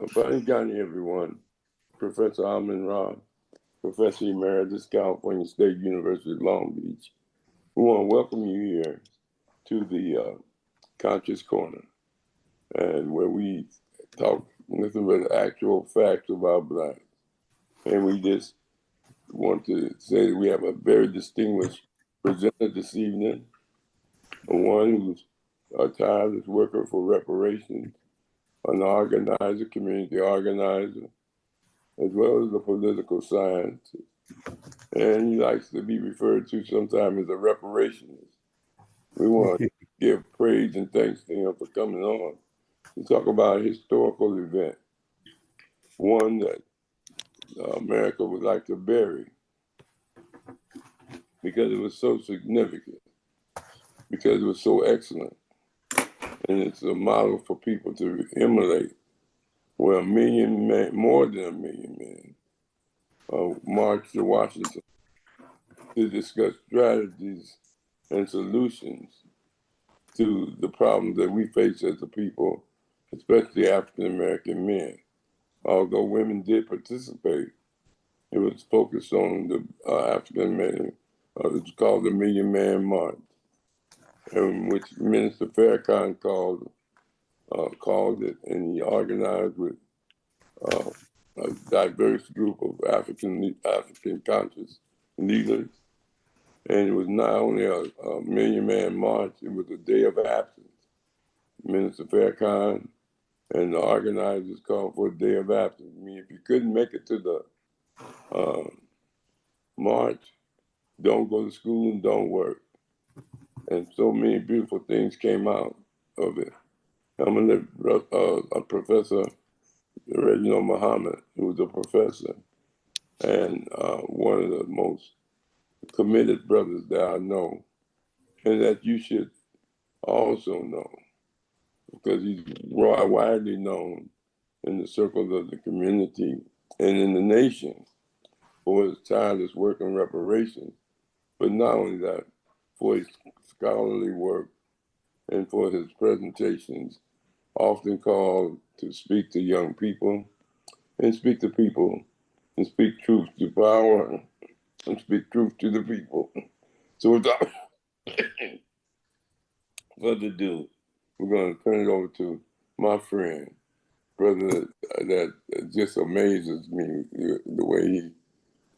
Maskani, everyone. Professor Rahh, Professor Emeritus, California State University, Long Beach. We want to welcome you here to the Conscious Corner, and where we talk nothing but actual facts about Black. And we just want to say that we have a very distinguished presenter this evening, one who's a tireless worker for reparations, an organizer, community organizer, as well as a political scientist. And he likes to be referred to sometimes as a reparationist. We want to give praise and thanks to him for coming on to talk about a historical event, one that America would like to bury because it was so significant, because it was so excellent. And it's a model for people to emulate, where a million men, more than a million men, marched to Washington to discuss strategies and solutions to the problems that we face as a people, especially African-American men. Although women did participate, it was focused on the African men. It's called the Million Man March, in which Minister Farrakhan called it, and he organized with a diverse group of African conscious leaders. And it was not only a Million Man March, it was a day of absence. Minister Farrakhan and the organizers called for a day of absence. I mean, if you couldn't make it to the march, don't go to school and don't work. And so many beautiful things came out of it. I'm going to let Professor Reginald Muhammad, who was a professor and one of the most committed brothers that I know, and that you should also know, because he's widely known in the circles of the community and in the nation for his tireless work in reparations, but not only that, for his scholarly work and for his presentations, often called to speak to young people and speak to people and speak truth to power and speak truth to the people. So without further ado, we're going to turn it over to my friend, brother, that just amazes me, the way he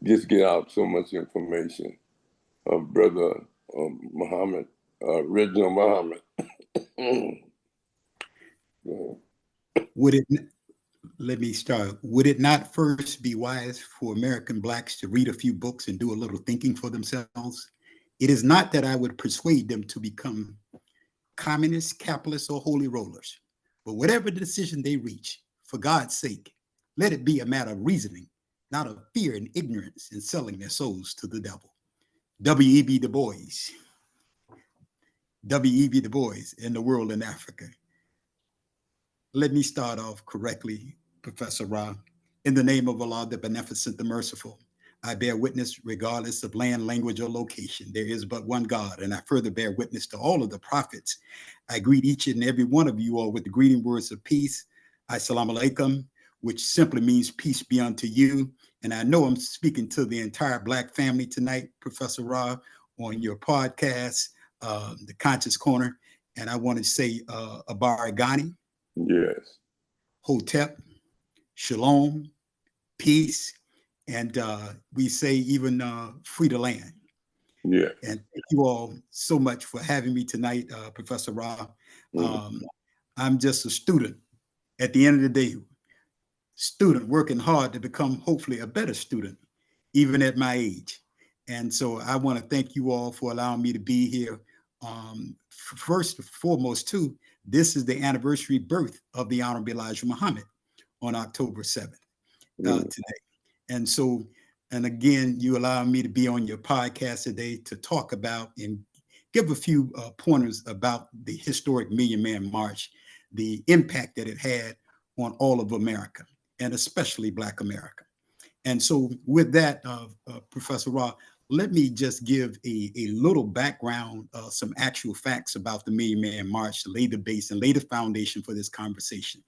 just get out so much information. Brother Muhammad, Reginald Muhammad. Let me start. Would it not first be wise for American Blacks to read a few books and do a little thinking for themselves? It is not that I would persuade them to become communists, capitalists, or holy rollers, but whatever decision they reach, for God's sake, let it be a matter of reasoning, not of fear and ignorance in selling their souls to the devil. W.E.B. Du Bois. W.E.B. Du Bois and the World in Africa. Let me start off correctly, Professor Rahh. In the name of Allah, the Beneficent, the Merciful, I bear witness, regardless of land, language, or location, there is but one God, and I further bear witness to all of the prophets. I greet each and every one of you all with the greeting words of peace. Assalamu alaikum, which simply means peace be unto you. And I know I'm speaking to the entire Black family tonight, Professor Rahh, on your podcast, The Conscious Corner. And I want to say Abaragani. Yes. Hotep, Shalom, peace, and we say even free the land. Yeah. And thank you all so much for having me tonight, Professor Rahh. I'm just a student. At the end of the day, student working hard to become hopefully a better student, even at my age. And so I want to thank you all for allowing me to be here. First and foremost, too, this is the anniversary birth of the Honorable Elijah Muhammad on October 7th today. And so, and again, you allow me to be on your podcast today to talk about and give a few pointers about the historic Million Man March, the impact that it had on all of America, and especially Black America. And so with that, Professor Rahh, let me just give a little background, some actual facts about the Million Man March to lay the base and lay the foundation for this conversation.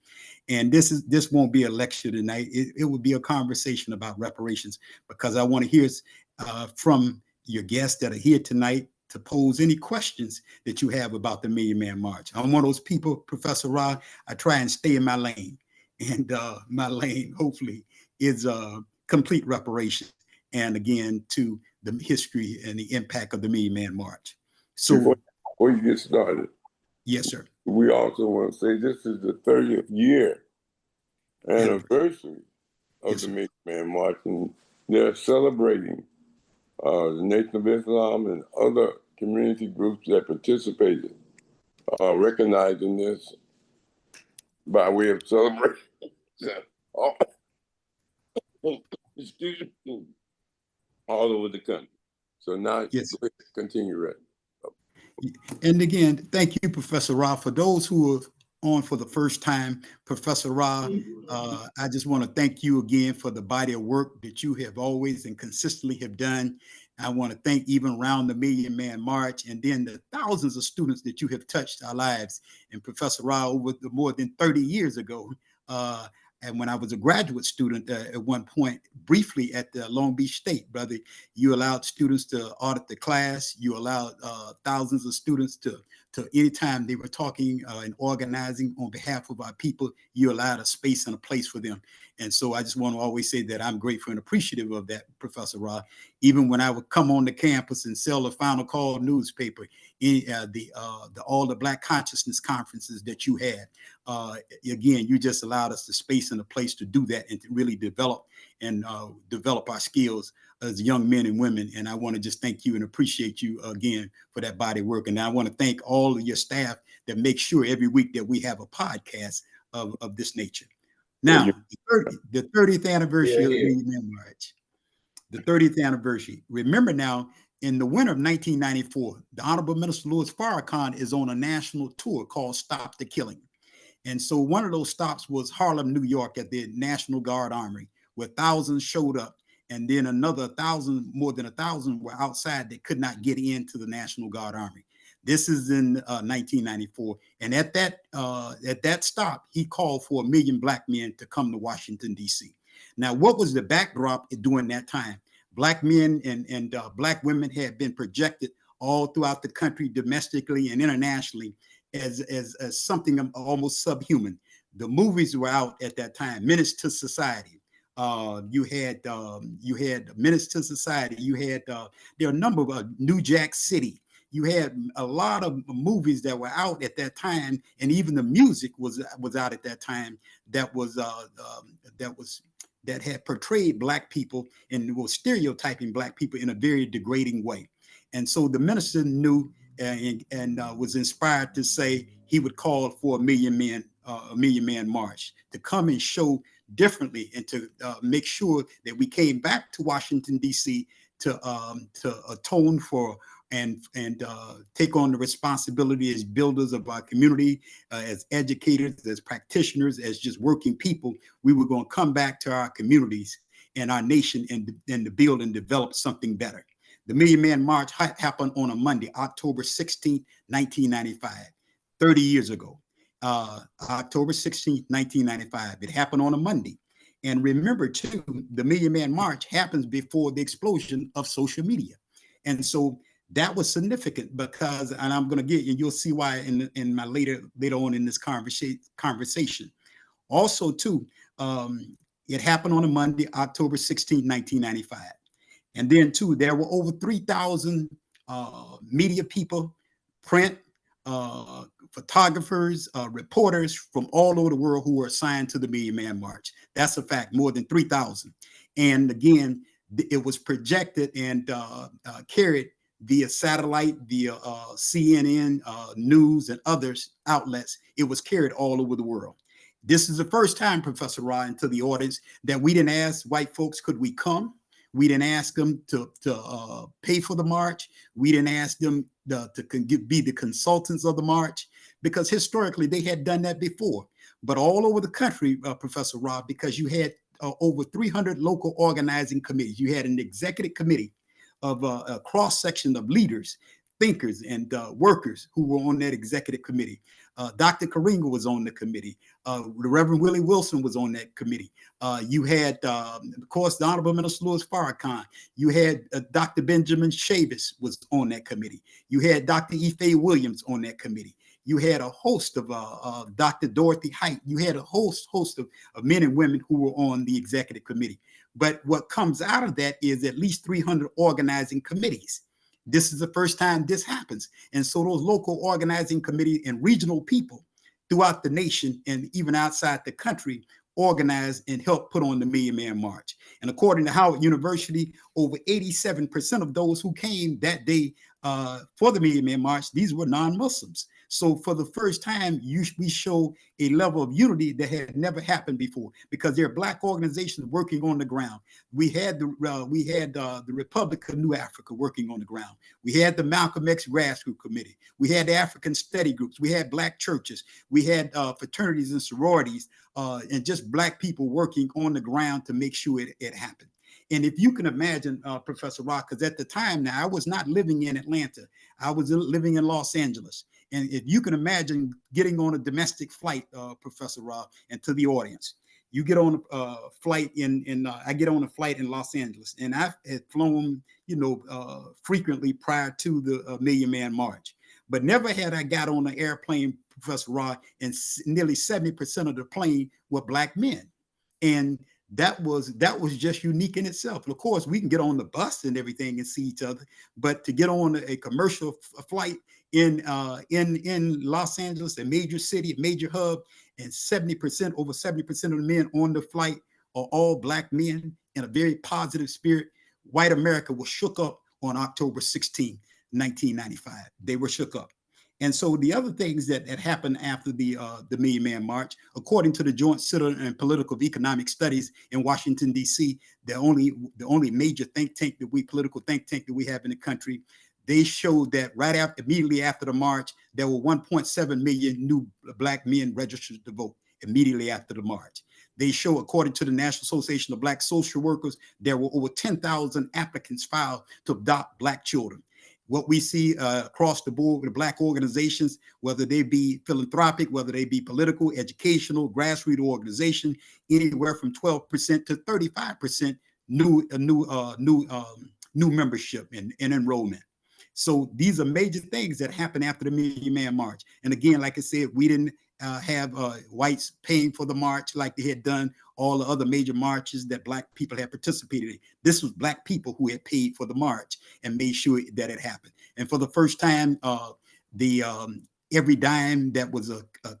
And this won't be a lecture tonight. It will be a conversation about reparations, because I want to hear from your guests that are here tonight to pose any questions that you have about the Million Man March. I'm one of those people, Professor Rahh, I try and stay in my lane. And my lane, hopefully, is complete reparations. And again, to the history and the impact of the Million Man March. So, before you get started, yes, sir. we also want to say this is the 30th year anniversary of the Million Man March, and they're celebrating the Nation of Islam and other community groups that participated, recognizing this by way of celebration. Excuse me, all over the country. So now, yes, continue, Red. And again, thank you, Professor Rahh. For those who are on for the first time, Professor Rahh, I just want to thank you again for the body of work that you have always and consistently have done. I want to thank even around the Million Man March, and then the thousands of students that you have touched our lives. And Professor Rahh, over the more than 30 years ago, and when I was a graduate student at one point, briefly at the Long Beach State, brother, you allowed students to audit the class. You allowed thousands of students to anytime they were talking and organizing on behalf of our people, you allowed a space and a place for them. And so I just want to always say that I'm grateful and appreciative of that, Professor Rahh. Even when I would come on the campus and sell the Final Call newspaper, all the Black Consciousness conferences that you had, again, you just allowed us the space and a place to do that and to really develop our skills as young men and women. And I want to just thank you and appreciate you again for that body work. And I want to thank all of your staff that make sure every week that we have a podcast of this nature. Now, the 30th anniversary of the Million Man March. The 30th anniversary. Remember now, in the winter of 1994, the Honorable Minister Louis Farrakhan is on a national tour called Stop the Killing. And so one of those stops was Harlem, New York, at the National Guard Armory, where thousands showed up. And then another 1,000, more than 1,000 were outside that could not get into the National Guard Army. This is in 1994. And at that stop, he called for 1 million Black men to come to Washington, D.C. Now, what was the backdrop during that time? Black men and Black women had been projected all throughout the country, domestically and internationally, as something almost subhuman. The movies were out at that time, Menace to Society. You had Menace to Society. You had there are a number of New Jack City. You had a lot of movies that were out at that time, and even the music was out at that time that had portrayed Black people and was stereotyping Black people in a very degrading way. And so the minister knew and was inspired to say he would call for a million man march to come and show differently and to make sure that we came back to Washington, D.C. to atone for and take on the responsibility as builders of our community, as educators, as practitioners, as just working people. We were going to come back to our communities and our nation and to build and develop something better. The Million Man March happened on a Monday, October 16, 1995, 30 years ago. October 16, 1995. It happened on a Monday. And remember, too, the Million Man March happens before the explosion of social media. And so that was significant because, and I'm going to get, and you'll see why in my later on in this conversation. Also, too, it happened on a Monday, October 16, 1995. And then, too, there were over 3,000 media people, print, photographers, reporters from all over the world who were assigned to the Million Man March. That's a fact, more than 3,000. And again, it was projected and carried via satellite, via CNN, news, and others outlets. It was carried all over the world. This is the first time, Professor Rahh, and to the audience, that we didn't ask white folks, could we come? We didn't ask them to pay for the march. We didn't ask them to be the consultants of the march, because historically they had done that before. But all over the country, Professor Rahh, because you had over 300 local organizing committees. You had an executive committee of a cross section of leaders, thinkers, and workers who were on that executive committee. Dr. Karinga was on the committee. The Reverend Willie Wilson was on that committee. You had, of course, the Honorable Minister Louis Farrakhan. You had Dr. Benjamin Chavis was on that committee. You had Dr. Ife Williams on that committee. You had a host of Dr. Dorothy Height. You had a host of men and women who were on the executive committee. But what comes out of that is at least 300 organizing committees. This is the first time this happens. And so those local organizing committees and regional people throughout the nation and even outside the country organized and helped put on the Million Man March. And according to Howard University, over 87% of those who came that day for the Million Man March, these were non-Muslims. So for the first time, we show a level of unity that had never happened before, because there are Black organizations working on the ground. We had the Republic of New Africa working on the ground. We had the Malcolm X Grassroots Committee. We had the African study groups. We had Black churches. We had fraternities and sororities and just Black people working on the ground to make sure it happened. And if you can imagine, Professor Rahh, because at the time now, I was not living in Atlanta. I was living in Los Angeles. And if you can imagine getting on a domestic flight, Professor Rahh, and to the audience, you get on a flight I get on a flight in Los Angeles, and I had flown, frequently prior to the Million Man March, but never had I got on an airplane, Professor Rahh, and nearly 70% of the plane were Black men. And that was just unique in itself. And of course, we can get on the bus and everything and see each other, but to get on a commercial flight in Los Angeles, a major city, a major hub, and over 70% of the men on the flight are all Black men in a very positive spirit. White America was shook up on October 16, 1995. They were shook up. And so the other things that happened after the Million Man March, according to the Joint Center on Political Economic Studies in Washington, D.C., the only major political think tank that we have in the country, they showed that immediately after the march, there were 1.7 million new Black men registered to vote immediately after the march. They show, according to the National Association of Black Social Workers, there were over 10,000 applicants filed to adopt Black children. What we see across the board with the Black organizations, whether they be philanthropic, whether they be political, educational, grassroots organization, anywhere from 12% to 35% new membership and enrollment. So these are major things that happened after the Million Man March. And again, like I said, we didn't have whites paying for the march like they had done all the other major marches that Black people had participated in. This was Black people who had paid for the march and made sure that it happened. And for the first time, every dime that was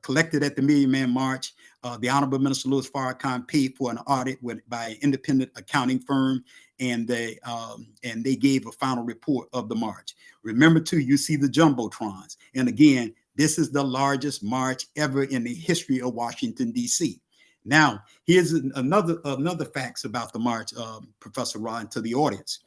collected at the Million Man March, the Honorable Minister Louis Farrakhan paid for an audit by an independent accounting firm, and they gave a final report of the march. Remember, too, you see the jumbotrons. And again, this is the largest march ever in the history of Washington, D.C. Now, here's another facts about the march, Professor Rahh, and to the audience.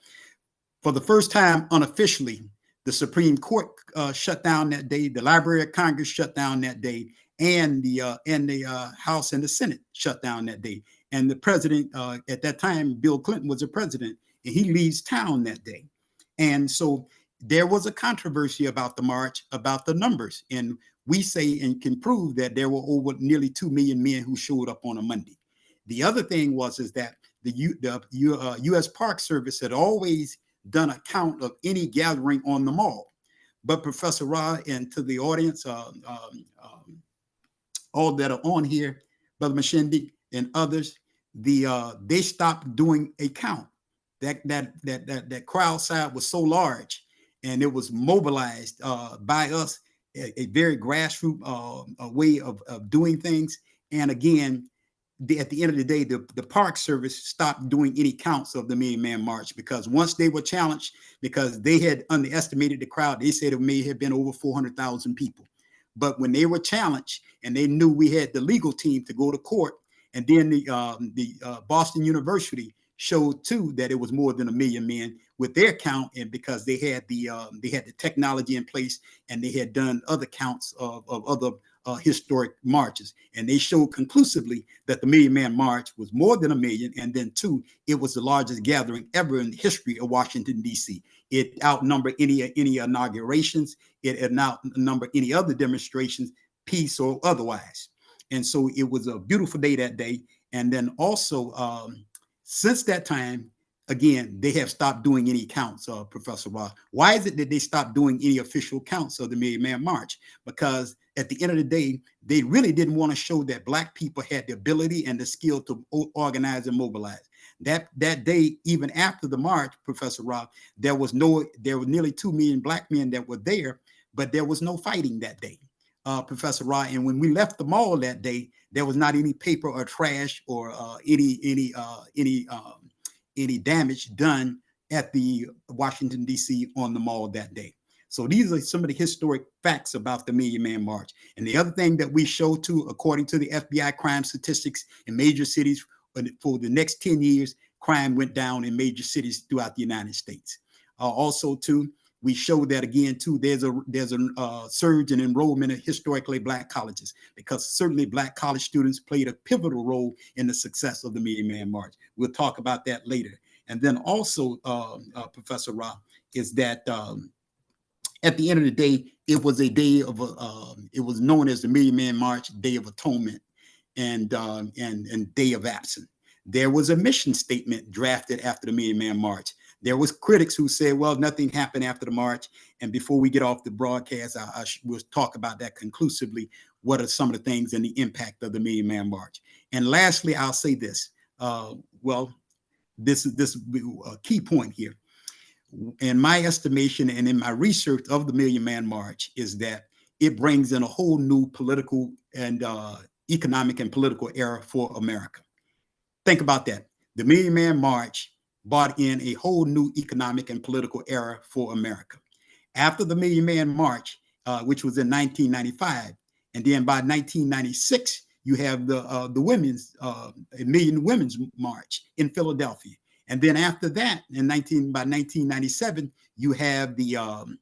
For the first time, unofficially, the Supreme Court shut down that day. The Library of Congress shut down that day, and the House and the Senate shut down that day. And the president at that time, Bill Clinton, was the president, and he leaves town that day. And so there was a controversy about the march, about the numbers, and we say and can prove that there were over nearly 2 million men who showed up on a Monday. The other thing is that the U.S. Park Service had always done a count of any gathering on the mall. But Professor Rahh, and to the audience, all that are on here, Brother Mshinda and others, they stopped doing a count. That crowd size was so large, and it was mobilized by us, a very grassroots way of doing things. And again, at the end of the day, the Park Service stopped doing any counts of the Million Man March, because once they were challenged, because they had underestimated the crowd, they said it may have been over 400,000 people. But when they were challenged and they knew we had the legal team to go to court, and then the Boston University showed too that it was more than 1 million men with their count, and because they had the technology in place, and they had done other counts of other historic marches. And they showed conclusively that the Million Man March was more than 1 million. And then two, it was the largest gathering ever in the history of Washington, D.C. It outnumbered any inaugurations. It outnumbered any other demonstrations, peace or otherwise. And so it was a beautiful day that day. And then also, since that time, again, they have stopped doing any counts, Professor Rahh. Why is it that they stopped doing any official counts of the Million Man March? Because at the end of the day, they really didn't want to show that Black people had the ability and the skill to organize and mobilize. That day, even after the march, Professor Rahh, there were nearly 2 million Black men that were there, but there was no fighting that day, Professor Rahh. And when we left the mall that day, there was not any paper or trash or any damage done at the Washington, D.C. on the mall that day. So these are some of the historic facts about the Million Man March. And the other thing that we show too, according to the FBI crime statistics in major cities for the next 10 years, crime went down in major cities throughout the United States. Also too, we show that again too, there's a surge in enrollment in historically Black colleges, because certainly Black college students played a pivotal role in the success of the Million Man March. We'll talk about that later. And then also, Professor Rahh, is that at the end of the day, it was a day of it was known as the Million Man March, Day of Atonement, and Day of Absence. There was a mission statement drafted after the Million Man March. There was critics who said, well, nothing happened after the march. And before we get off the broadcast, we'll talk about that conclusively. What are some of the things and the impact of the Million Man March? And lastly, I'll say this. This is a key point here. In my estimation and in my research of the Million Man March is that it brings in a whole new political and economic and political era for America. Think about that. The Million Man March brought in a whole new economic and political era for America. After the Million Man March, which was in 1995, and then by 1996, you have the women's Million Women's March in Philadelphia, and then after that, by 1997, you have the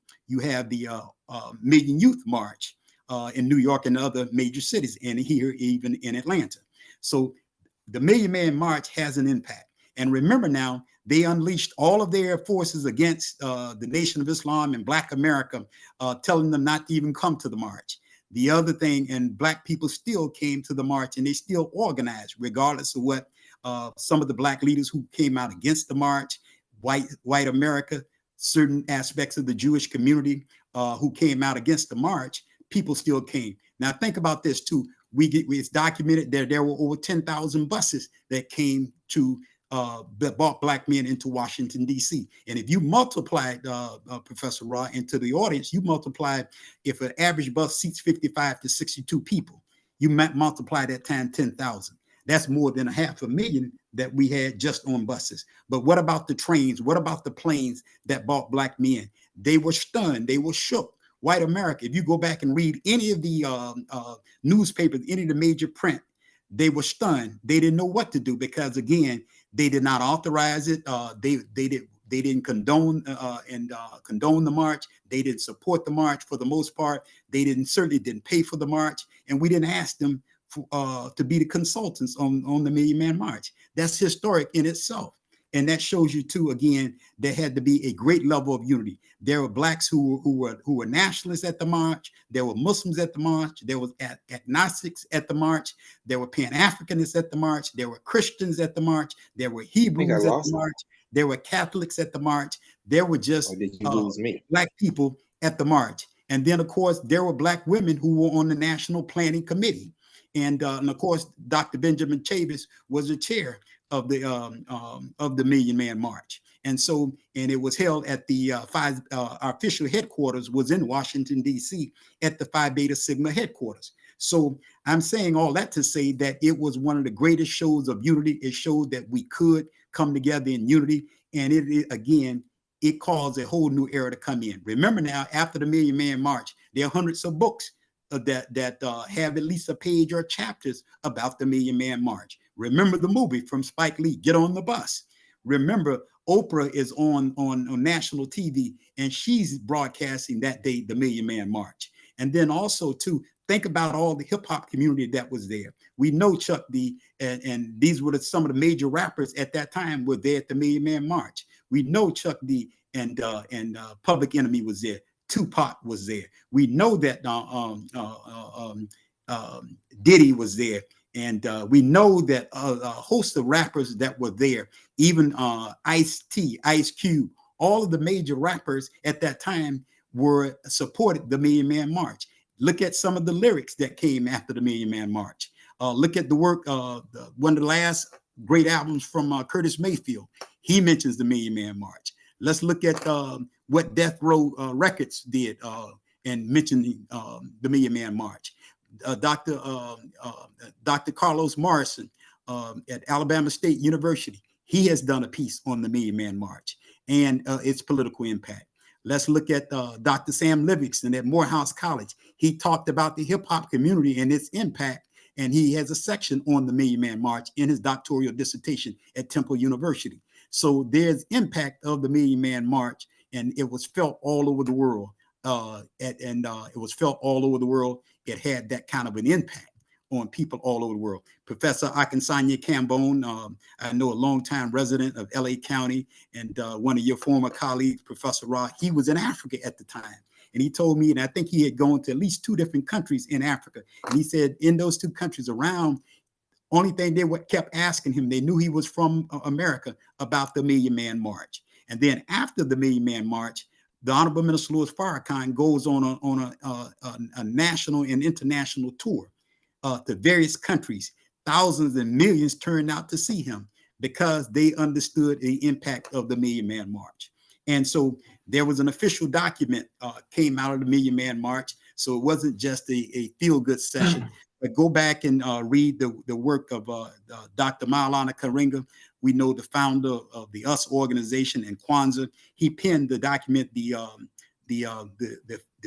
Million Youth March in New York and other major cities, and here even in Atlanta. So the Million Man March has an impact. And remember now, they unleashed all of their forces against the Nation of Islam and Black America, telling them not to even come to the march. The other thing, and Black people still came to the march, and they still organized, regardless of what some of the Black leaders who came out against the march, white America, certain aspects of the Jewish community who came out against the march, people still came. Now think about this too. It's documented that there were over 10,000 buses that came to that brought Black men into Washington, D.C. And if you multiply, Professor Rahh, into the audience, you multiply, if an average bus seats 55 to 62 people, you might multiply that times 10,000. That's more than 500,000 that we had just on buses. But what about the trains? What about the planes that brought Black men? They were stunned. They were shook. White America, if you go back and read any of the newspapers, any of the major print, they were stunned. They didn't know what to do because, again, they did not authorize it. They didn't condone condone the march. They didn't support the march for the most part. They certainly didn't pay for the march, and we didn't ask them to be the consultants on the Million Man March. That's historic in itself. And that shows you too, again, there had to be a great level of unity. There were Blacks who were nationalists at the march. There were Muslims at the march. There was agnostics at the march. There were Pan-Africanists at the march. There were Christians at the march. There were Hebrews at the march. There were Catholics at the march. There were just Black people at the march. And then, of course, there were Black women who were on the National Planning Committee. And of course, Dr. Benjamin Chavis was the chair of the Million Man March. And so, and it was held at the our official headquarters was in Washington, D.C. at the Phi Beta Sigma headquarters. So I'm saying all that to say that it was one of the greatest shows of unity. It showed that we could come together in unity. And it caused a whole new era to come in. Remember now, after the Million Man March, there are hundreds of books that have at least a page or chapters about the Million Man March. Remember the movie from Spike Lee, Get on the Bus. Remember, Oprah is on national TV, and she's broadcasting that day the Million Man March. And then also, too, Think about all the hip hop community that was there. We know Chuck D, and these were some of the major rappers at that time were there at the Million Man March. We know Chuck D and Public Enemy was there. Tupac was there. We know that Diddy was there. And we know that a host of rappers that were there, even Ice-T, Ice Cube, all of the major rappers at that time were supported the Million Man March. Look at some of the lyrics that came after the Million Man March. Look at the work, one of the last great albums from Curtis Mayfield. He mentions the Million Man March. Let's look at what Death Row Records did and mention the Million Man March. Dr. Carlos Morrison at Alabama State University, he has done a piece on the Million Man March and its political impact. Let's look at Dr. Sam Livingston at Morehouse College. He talked about the hip hop community and its impact, and he has a section on the Million Man March in his doctoral dissertation at Temple University. So there's impact of the Million Man March, and it was felt all over the world. It was felt all over the world. It had that kind of an impact on people all over the world. Professor Akinsanya Cambone, I know a longtime resident of LA County, and one of your former colleagues, Professor Rahh, he was in Africa at the time. And he told me, and I think he had gone to at least 2 different countries in Africa. And he said in those 2 countries around, only thing they kept asking him, they knew he was from America, about the Million Man March. And then after the Million Man March, the Honorable Minister Louis Farrakhan goes on a national and international tour to various countries. Thousands and millions turned out to see him because they understood the impact of the Million Man March. And so there was an official document came out of the Million Man March. So it wasn't just a feel-good session. But go back and read the work of Dr. Maulana Karenga. We know the founder of the US organization and Kwanzaa. He penned the document, the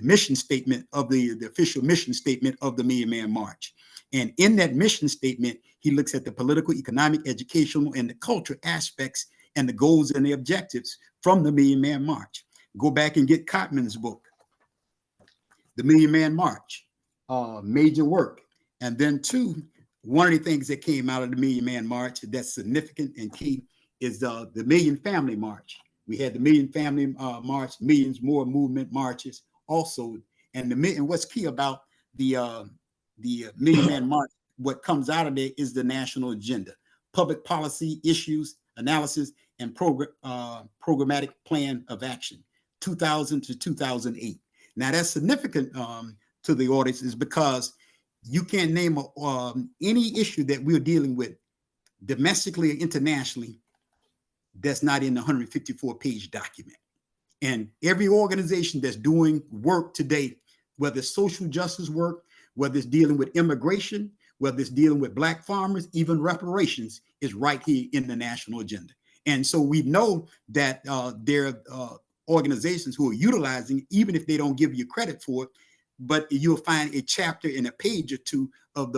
mission statement of the official mission statement of the Million Man March. And in that mission statement, he looks at the political, economic, educational, and the cultural aspects and the goals and the objectives from the Million Man March. Go back and get Cotman's book, The Million Man March, major work. And then 2, one of the things that came out of the Million Man March that's significant and key is the Million Family March. We had the Million Family March, Millions More movement marches also. And what's key about the Million Man March, what comes out of there is the national agenda, public policy issues, analysis, and programmatic plan of action, 2000 to 2008. Now that's significant to the audience is because you can't name any issue that we're dealing with domestically or internationally that's not in the 154-page document. And every organization that's doing work today, whether it's social justice work, whether it's dealing with immigration, whether it's dealing with Black farmers, even reparations, is right here in the national agenda. And so we know that there are organizations who are utilizing, even if they don't give you credit for it, but you'll find a chapter in a page or 2 of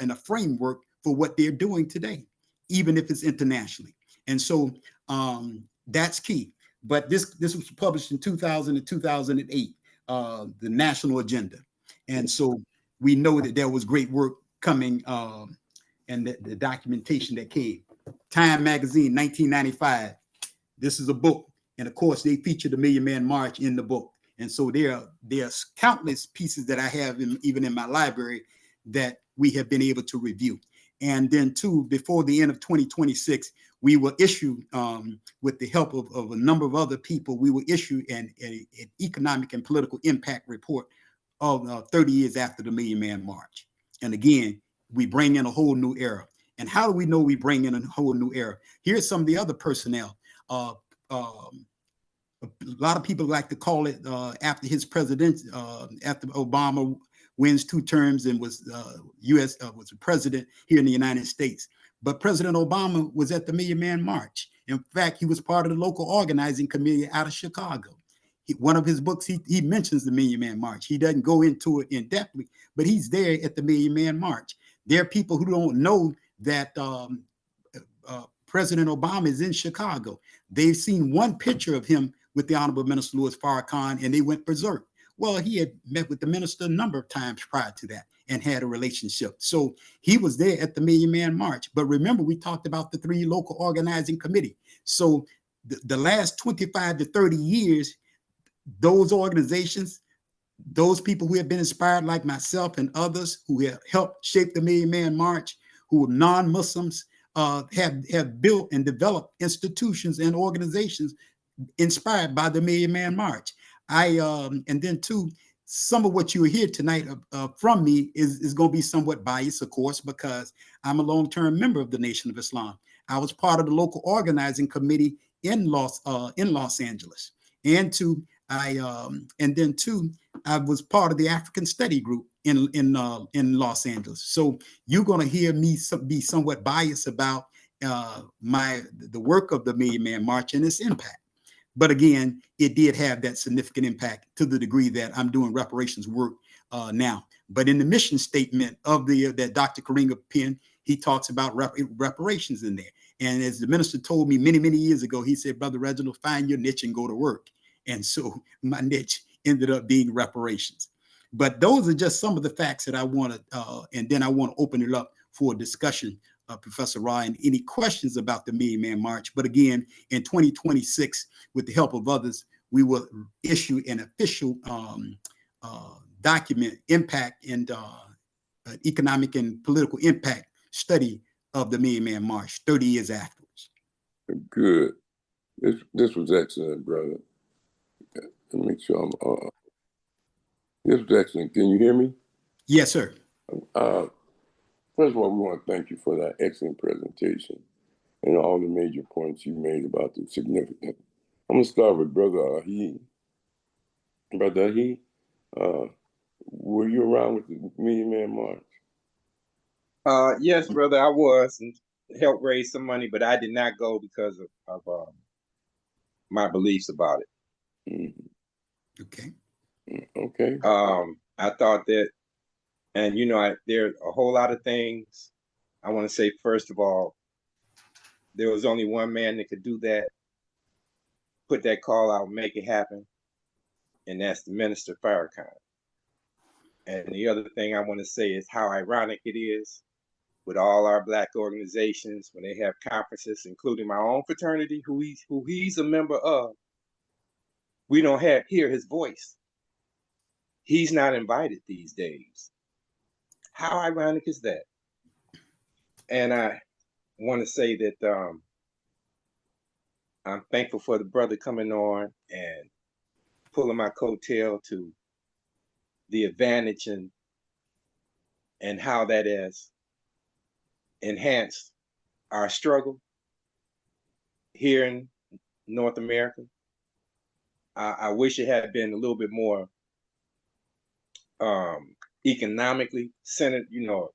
in a framework for what they're doing today, even if it's internationally. And so that's key. But this was published in 2000 and 2008, the national agenda. And so we know that there was great work coming and the documentation that came. Time magazine, 1995. This is a book. And of course, they feature the Million Man March in the book. And so there's countless pieces that I have even in my library that we have been able to review. And then 2, before the end of 2026, we will issue, with the help of a number of other people, we will issue an economic and political impact report of 30 years after the Million Man March. And again, we bring in a whole new era. And how do we know we bring in a whole new era? Here's some of the other personnel. A lot of people like to call it after his president, after Obama wins 2 terms and was was the president here in the United States. But President Obama was at the Million Man March. In fact, he was part of the local organizing committee out of Chicago. One of his books, he mentions the Million Man March. He doesn't go into it in depthly, but he's there at the Million Man March. There are people who don't know that President Obama is in Chicago. They've seen one picture of him with the Honorable Minister Louis Farrakhan, and they went berserk. Well, he had met with the minister a number of times prior to that and had a relationship. So he was there at the Million Man March. But remember, we talked about the 3 local organizing committee. So the last 25 to 30 years, those organizations, those people who have been inspired like myself and others who have helped shape the Million Man March, who are non-Muslims, have built and developed institutions and organizations inspired by the Million Man March. And then too, some of what you hear tonight from me is going to be somewhat biased, of course, because I'm a long-term member of the Nation of Islam. I was part of the local organizing committee in Los Angeles, and then too, I was part of the African Study Group in Los Angeles. So you're going to hear me be somewhat biased about the work of the Million Man March and its impact. But again, it did have that significant impact to the degree that I'm doing reparations work now. But in the mission statement of that Dr. Karinga penned, he talks about reparations in there. And as the minister told me many, many years ago, he said, Brother Reginald, find your niche and go to work. And so my niche ended up being reparations. But those are just some of the facts that I want to, and then I want to open it up for a discussion, Professor Rahh, and any questions about the Million Man March. But again, in 2026, with the help of others, we will issue an official document, impact and economic and political impact study of the Million Man March 30 years afterwards. Good. This was excellent, brother. Let me make sure I'm. This was excellent. Can you hear me? Yes, sir. First of all, we want to thank you for that excellent presentation and all the major points you made about the significance. I'm going to start with Brother Rahh. Brother Rahh, were you around with the Million Man March? Yes, brother, I was, and helped raise some money, but I did not go because of my beliefs about it. Mm-hmm. Okay. Okay. I thought that, and there are a whole lot of things. I want to say, first of all, there was only one man that could do that, put that call out, make it happen, and that's the Minister Farrakhan. And the other thing I want to say is how ironic it is with all our Black organizations when they have conferences, including my own fraternity, who he's a member of. We don't hear his voice. He's not invited these days. How ironic is that? And I want to say that I'm thankful for the brother coming on and pulling my coattail to the advantage and how that has enhanced our struggle here in North America. I wish it had been a little bit more economically centered. $1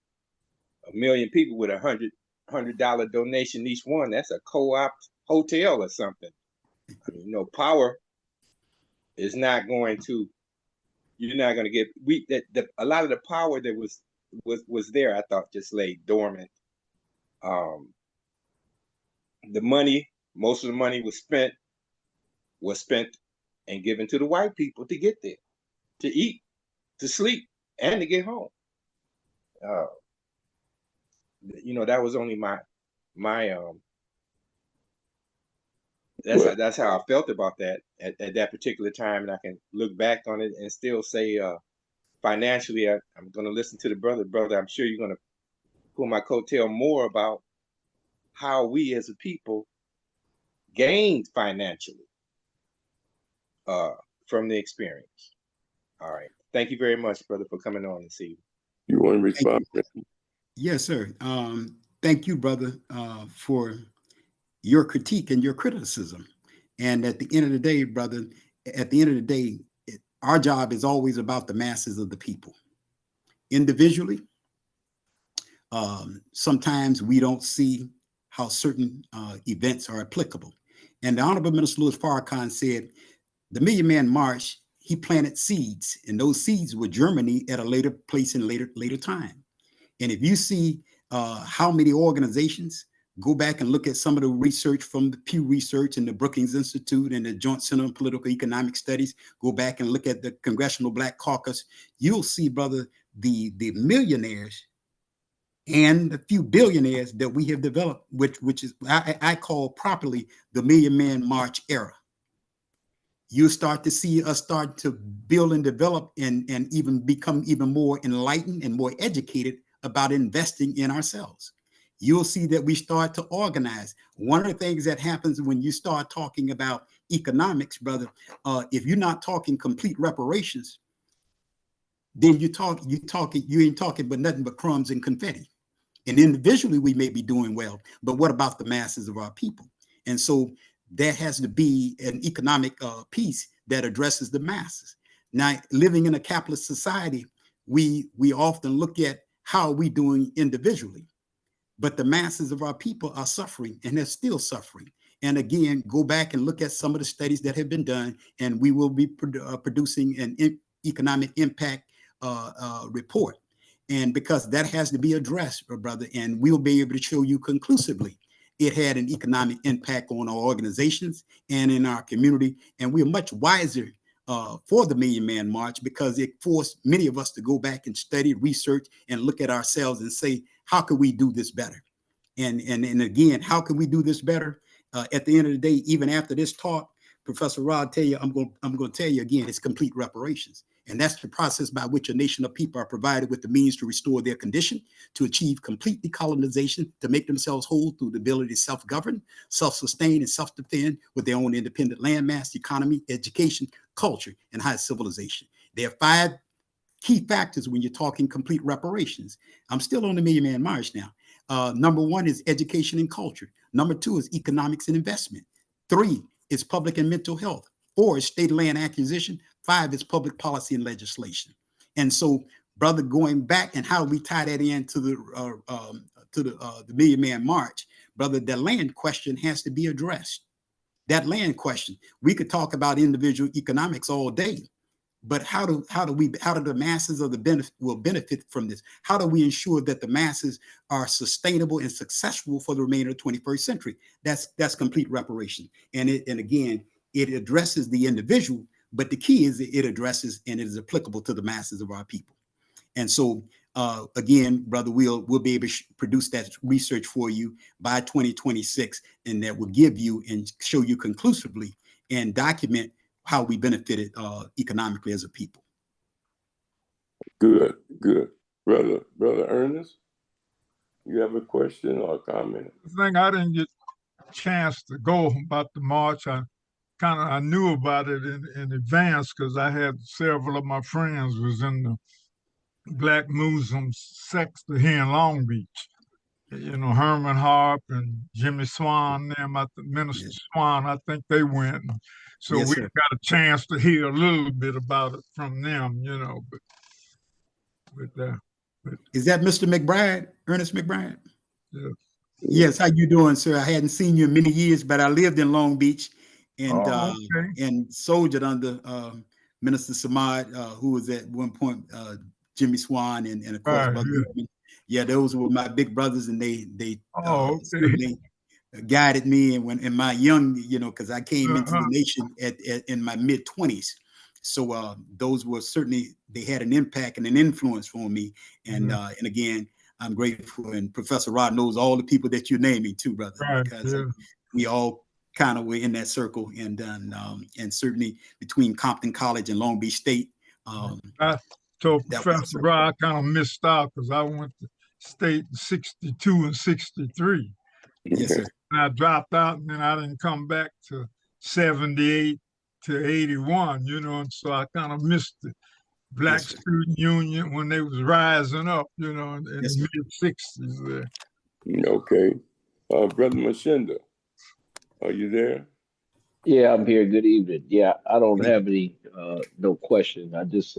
million people with $100 donation each one. That's a co-op hotel or something. I mean, power is not going to. You're not going to get. A lot of the power that was there, I thought, just lay dormant. The money, most of the money was spent and given to the white people to get there, to eat, to sleep, and to get home. That was only my that's how I felt about that at that particular time, and I can look back on it and still say financially, I'm going to listen to the brother. I'm sure you're going to pull my coattail more about how we as a people gained financially from the experience. All right. Thank you very much, brother, for coming on this evening. You want to respond? Yes, sir. Thank you, brother, for your critique and your criticism. And at the end of the day, brother, our job is always about the masses of the people. Individually, sometimes we don't see how certain events are applicable. And the Honorable Minister Louis Farrakhan said, the Million Man March, he planted seeds, and those seeds would germinate at a later place and later time. And if you see how many organizations Go back and look at some of the research from the Pew Research and the Brookings Institute and the Joint Center on Political Economic Studies. Go back and look at the Congressional Black Caucus. You'll see, brother, the millionaires and a few billionaires that we have developed, which is I call properly the Million Man March era. You start to see us start to build and develop and even become even more enlightened and more educated about investing in ourselves. You'll see that we start to organize. One of the things that happens when you start talking about economics, brother, if you're not talking complete reparations, then you ain't talking but nothing but crumbs and confetti. And individually, we may be doing well, but what about the masses of our people? And so there has to be an economic piece that addresses the masses. Now, living in a capitalist society, we often look at how we doing individually, but the masses of our people are suffering, and they're still suffering. And again, go back and look at some of the studies that have been done, and we will be producing an economic impact report. And because that has to be addressed, brother, and we'll be able to show you conclusively it had an economic impact on our organizations and in our community. And we're much wiser for the Million Man March because it forced many of us to go back and study, research, and look at ourselves and say, how can we do this better? And again, how can we do this better? At the end of the day, even after this talk, Professor Rahh tell you, I'm going to tell you again, it's complete reparations. And that's the process by which a nation of people are provided with the means to restore their condition, to achieve complete decolonization, to make themselves whole through the ability to self-govern, self-sustain, and self-defend with their own independent landmass, economy, education, culture, and high civilization. There are 5 key factors when you're talking complete reparations. I'm still on the Million Man March now. Number 1 is education and culture. Number 2 is economics and investment. 3 is public and mental health. 4 is state land acquisition. 5 is public policy and legislation. And so, brother, going back and how we tie that into the Million Man March, brother, the land question has to be addressed. That land question, we could talk about individual economics all day, but how do the masses of the will benefit from this? How do we ensure that the masses are sustainable and successful for the remainder of the 21st century? That's complete reparation. And again, it addresses the individual, but the key is it addresses and it is applicable to the masses of our people. And so again, brother, we'll be able to produce that research for you by 2026, and that will give you and show you conclusively and document how we benefited economically as a people. Good. Brother Ernest, you have a question or a comment? The thing I didn't get a chance to go about the march, I knew about it in advance because I had several of my friends was in the Black Muslim sector here in Long Beach. You know, Herman Harp and Jimmy Swan, Minister Swan, I think they went. So we got a chance to hear a little bit about it from them, you know. But is that Mr. McBride, Ernest McBride? Yeah. Yes, how you doing, sir? I hadn't seen you in many years, but I lived in Long Beach and and soldiered under Minister Samad, who was at one point Jimmy Swan and of course Brother Goodman. Yeah, those were my big brothers, and they certainly guided me. And when in my young, you know, because I came into the nation in my mid-20s. So those were certainly, they had an impact and an influence on me. And and again, I'm grateful. And Professor Rahh knows all the people that you're naming too, brother, because we all kind of were in that circle. And certainly between Compton College and Long Beach State. I told Professor Rahh I kind of missed out because I went to state in 62 and 63. Yes, sir. And I dropped out, and then I didn't come back to 78 to 81, you know, and so I kind of missed the Black Student Union when they was rising up, you know, in the mid-60s there. Okay. Brother Mshinda, are you there? Yeah, I'm here. Good evening. Yeah, I don't have any no question. I just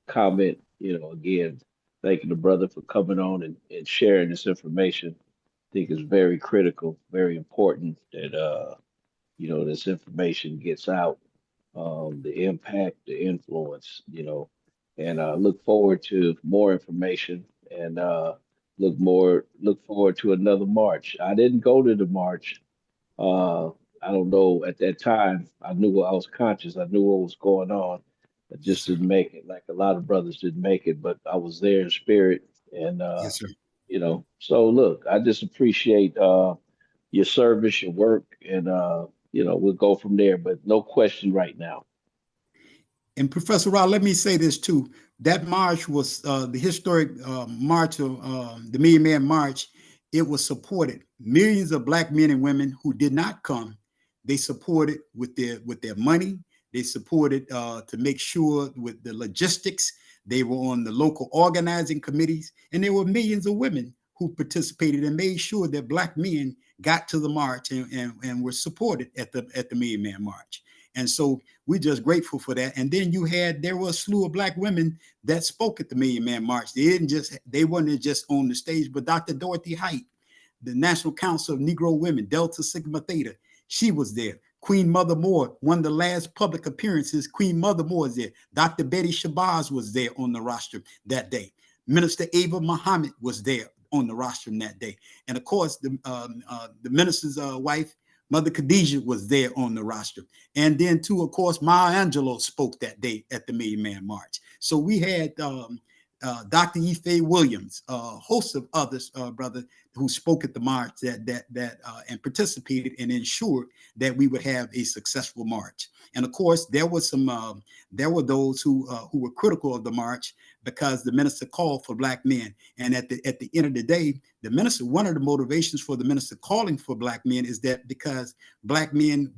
comment, you know, again, thanking the brother for coming on and sharing this information. I think it's very critical, very important that you know, this information gets out, the impact, the influence, you know, and look forward to more information and look forward to another march. I didn't go to the march. Uh, I don't know. At that time, I knew I was conscious. I knew what was going on. I Yes, just sir. didn't make it. Like a lot of brothers didn't make it, but I was there in spirit. And Yes, sir. so look, I just appreciate your service, your work, and we'll go from there. But no question right now. And Professor Rahh, let me say this too. That march was the historic march of the Million Man March. It was supported. Millions of black men and women who did not come, they supported with their money. They supported to make sure with the logistics. They were on the local organizing committees, and there were millions of women who participated and made sure that black men got to the march and were supported at the Million Man March. And so we're just grateful for that. And then there were a slew of black women that spoke at the Million Man March. They weren't just on the stage, but Dr. Dorothy Height, the National Council of Negro Women, Delta Sigma Theta, she was there. Queen Mother Moore, one of the last public appearances, Queen Mother Moore is there. Dr. Betty Shabazz was there on the roster that day. Minister Ava Muhammad was there on the roster that day. And of course, the minister's wife, Mother Khadijah, was there on the roster. And then too, of course, Maya Angelou spoke that day at the Million Man March. So we had Dr. Ife Williams, a host of others, brother, who spoke at the march and participated and ensured that we would have a successful march. And of course, there were those who were critical of the march because the minister called for black men. And at the end of the day, the minister, one of the motivations for the minister calling for black men is that because black men,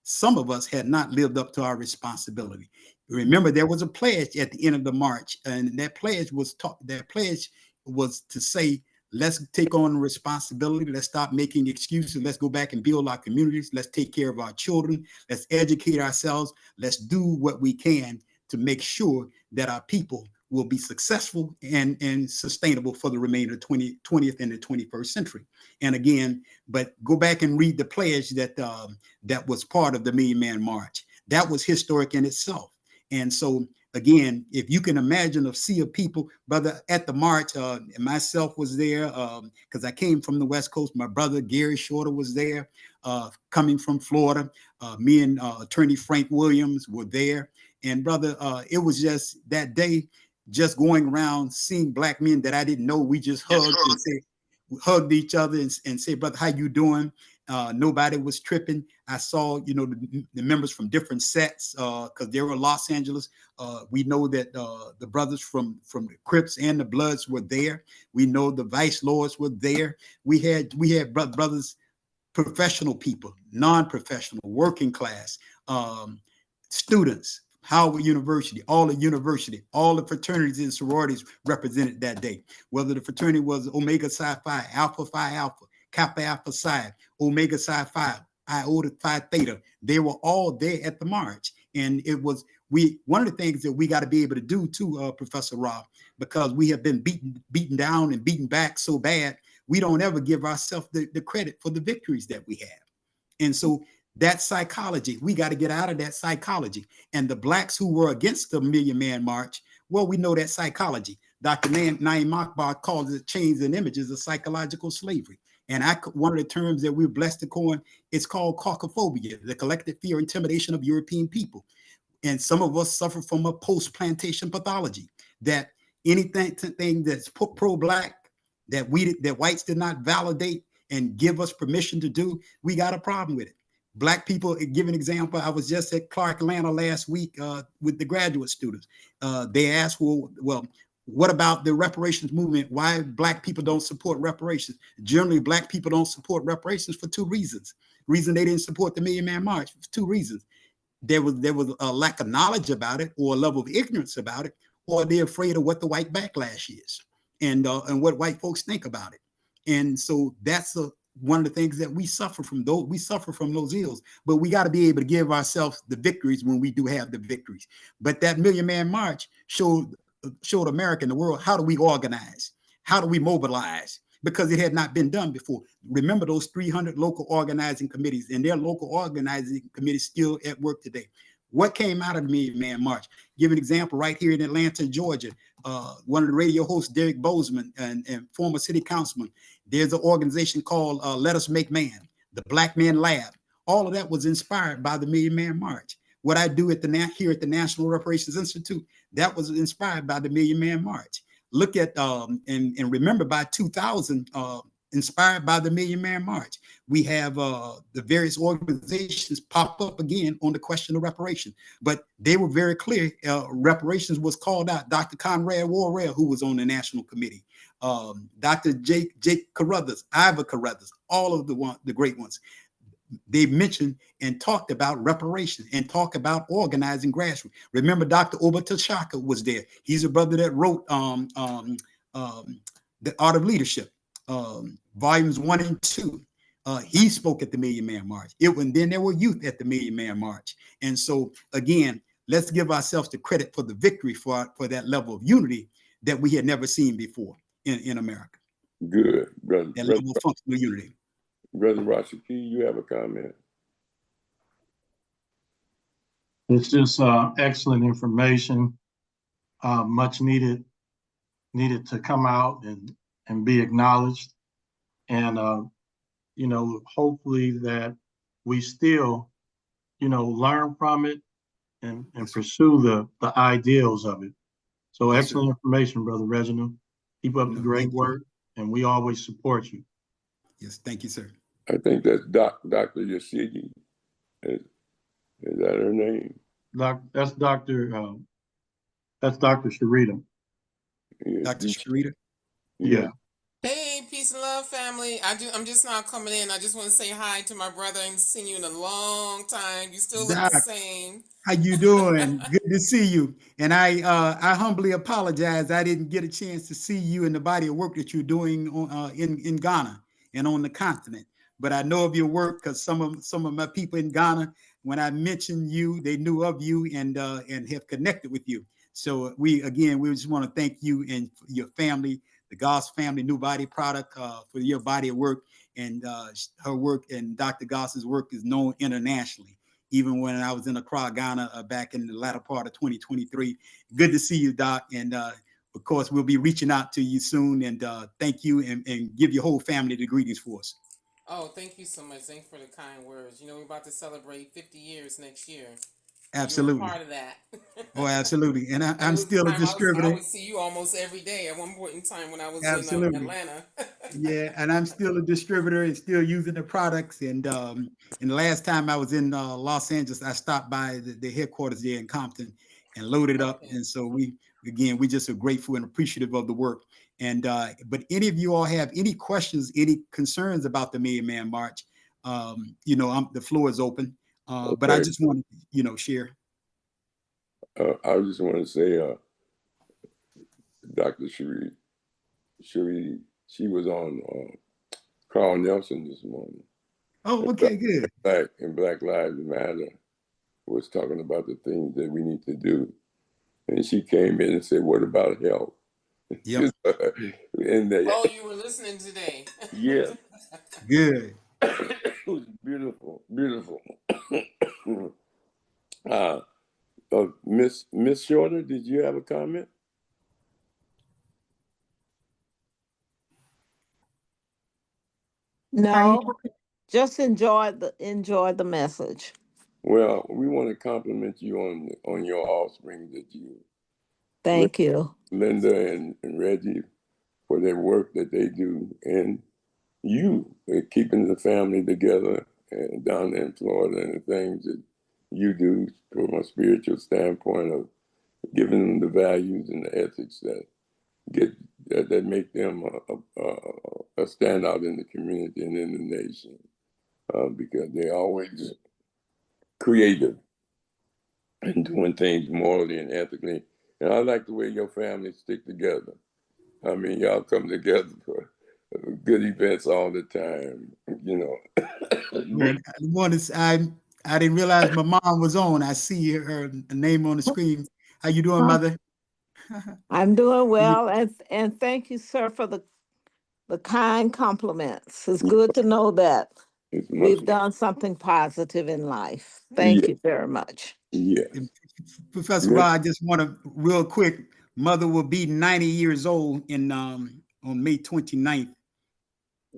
some of us had not lived up to our responsibility. Remember, there was a pledge at the end of the march, and that pledge was to say, let's take on responsibility. Let's stop making excuses. Let's go back and build our communities. Let's take care of our children. Let's educate ourselves. Let's do what we can to make sure that our people will be successful and sustainable for the remainder of the 20th and the 21st century. And again, but go back and read the pledge that was part of the Million Man March. That was historic in itself. And so, again, if you can imagine a sea of people, brother, at the march, and myself was there because I came from the West Coast. My brother, Gary Shorter, was there coming from Florida. Me and attorney Frank Williams were there. And brother, it was just that day, just going around seeing black men that I didn't know. We just hugged each other and said, brother, how you doing? Nobody was tripping. I saw, the members from different sets because they were Los Angeles. We know that the brothers from the Crips and the Bloods were there. We know the Vice Lords were there. We had brothers, professional people, non-professional, working class, students, Howard University, all the fraternities and sororities represented that day. Whether the fraternity was Omega Psi Phi, Alpha Phi Alpha, Kappa Alpha Psi, Omega Psi Phi, Iota Phi Theta, they were all there at the march. And it was one of the things that we got to be able to do too, Professor Rahh, because we have been beaten down and beaten back so bad, we don't ever give ourselves the credit for the victories that we have. And so that psychology, we got to get out of that psychology. And the blacks who were against the Million Man March, well, we know that psychology. Dr. Naim McBride calls it chains and images of psychological slavery. And one of the terms that we're blessed to coin, it's called caucophobia, the collective fear, intimidation of European people. And some of us suffer from a post-plantation pathology that anything that's pro-black, that whites did not validate and give us permission to do, we got a problem with it. Black people, give an example. I was just at Clark Atlanta last week with the graduate students. They asked, well, what about the reparations movement? Why black people don't support reparations? Generally, black people don't support reparations for two reasons. Reason they didn't support the Million Man March for two reasons. There was a lack of knowledge about it, or a level of ignorance about it, or they're afraid of what the white backlash is and what white folks think about it. And so that's one of the things that we suffer from. We suffer from those ills, but we got to be able to give ourselves the victories when we do have the victories. But that Million Man March showed America and the world, how do we organize? How do we mobilize? Because it had not been done before. Remember those 300 local organizing committees, and their local organizing committees still at work today. What came out of the Million Man March? Give an example right here in Atlanta, Georgia. One of the radio hosts, Derek Bozeman, and former city councilman, there's an organization called Let Us Make Man, the Black Men Lab. All of that was inspired by the Million Man March. What I do here at the National Reparations Institute, that was inspired by the Million Man March. Look at and remember, by 2000, inspired by the Million Man March, we have the various organizations pop up again on the question of reparations. But they were very clear. Reparations was called out. Dr. Conrad Worrell, who was on the national committee, Dr. Jake Carruthers, Ivor Carruthers, all of the great ones. They mentioned and talked about reparations and talked about organizing grassroots. Remember, Dr. Obata was there. He's a brother that wrote The Art of Leadership, volumes 1 and 2. He spoke at the Million Man March. Then there were youth at the Million Man March. And so, again, let's give ourselves the credit for the victory for that level of unity that we had never seen before in America. Good, brother. That level of functional unity. Brother Rashaki, you have a comment? It's just excellent information, much needed to come out and be acknowledged. And, hopefully that we still, learn from it and pursue the ideals of it. So excellent information, Brother Reginald. Keep up the great work, and we always support you. Yes, thank you, sir. I think that's Dr. Yazid. Is that her name? That's Dr. Sharita. Yeah. Dr. Sharita? Yeah. Hey, peace and love, family. I'm just now coming in. I just want to say hi to my brother and seen you in a long time. You still look the same. How you doing? Good to see you. And I humbly apologize. I didn't get a chance to see you in the body of work that you're doing in Ghana and on the continent. But I know of your work because some of my people in Ghana, when I mentioned you, they knew of you and have connected with you. So we just want to thank you and your family, the Goss family, New Body Product, for your body of work. And her work and Dr. Goss's work is known internationally. Even when I was in Accra, Ghana, back in the latter part of 2023. Good to see you, Doc. And of course, we'll be reaching out to you soon. And thank you and give your whole family the greetings for us. Oh, thank you so much. Thanks for the kind words. We're about to celebrate 50 years next year. Absolutely. You're a part of that. Oh, absolutely. And I'm still a distributor. I would see you almost every day at one point in time when I was absolutely. in Atlanta. Yeah, and I'm still a distributor and still using the products. And the last time I was in Los Angeles, I stopped by the headquarters there in Compton and loaded up. And so we just are grateful and appreciative of the work. And but any of you all have any questions, any concerns about the Million Man March, the floor is open. Okay. But I just want to, share. I just want to say, Dr. Sharita, she was on Carl Nelson this morning. Oh, okay, good. Black Lives Matter was talking about the things that we need to do. And she came in and said, what about health? Yep. Oh, you were listening today. Yeah. Good. It was beautiful, beautiful. Miss Shorter, did you have a comment? No, just enjoy the message. Well, we want to compliment you on your offspring that you. Thank you, Lynda and Reggie, for their work that they do, and you keeping the family together and down there in Florida, and the things that you do from a spiritual standpoint of giving them the values and the ethics that make them a standout in the community and in the nation, because they're always creative and doing things morally and ethically. And I like the way your family stick together. I mean, y'all come together for good events all the time, I didn't realize my mom was on. I see her name on the screen. How you doing, Mother? I'm doing well, and thank you, sir, for the kind compliments. It's good to know that we've done something positive in life. Thank you very much. Yeah. Professor Rahh, I just want to real quick. Mother will be 90 years old in on May 29th.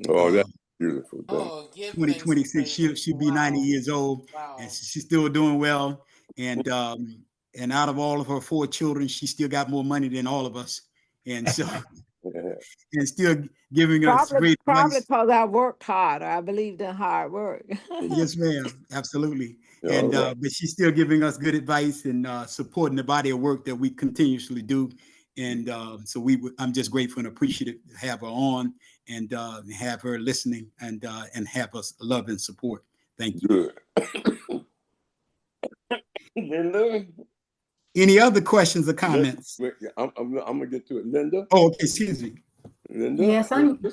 Oh, that's beautiful thing. Oh, give thanks and 2026. praises. She'll be 90 Wow. years old, Wow. and she's still doing well. And out of all of her 4 children, she still got more money than all of us. And so and still giving us great Probably advice. because I worked hard. I believed in hard work. Yes, ma'am. Absolutely. All And right. but she's still giving us good advice and supporting the body of work that we continuously do. And so I'm just grateful and appreciative to have her on and have her listening and have us love and support. Thank you. Good. Lynda? Any other questions or comments? I'm gonna get to it. Lynda? Oh, okay, excuse me. Lynda?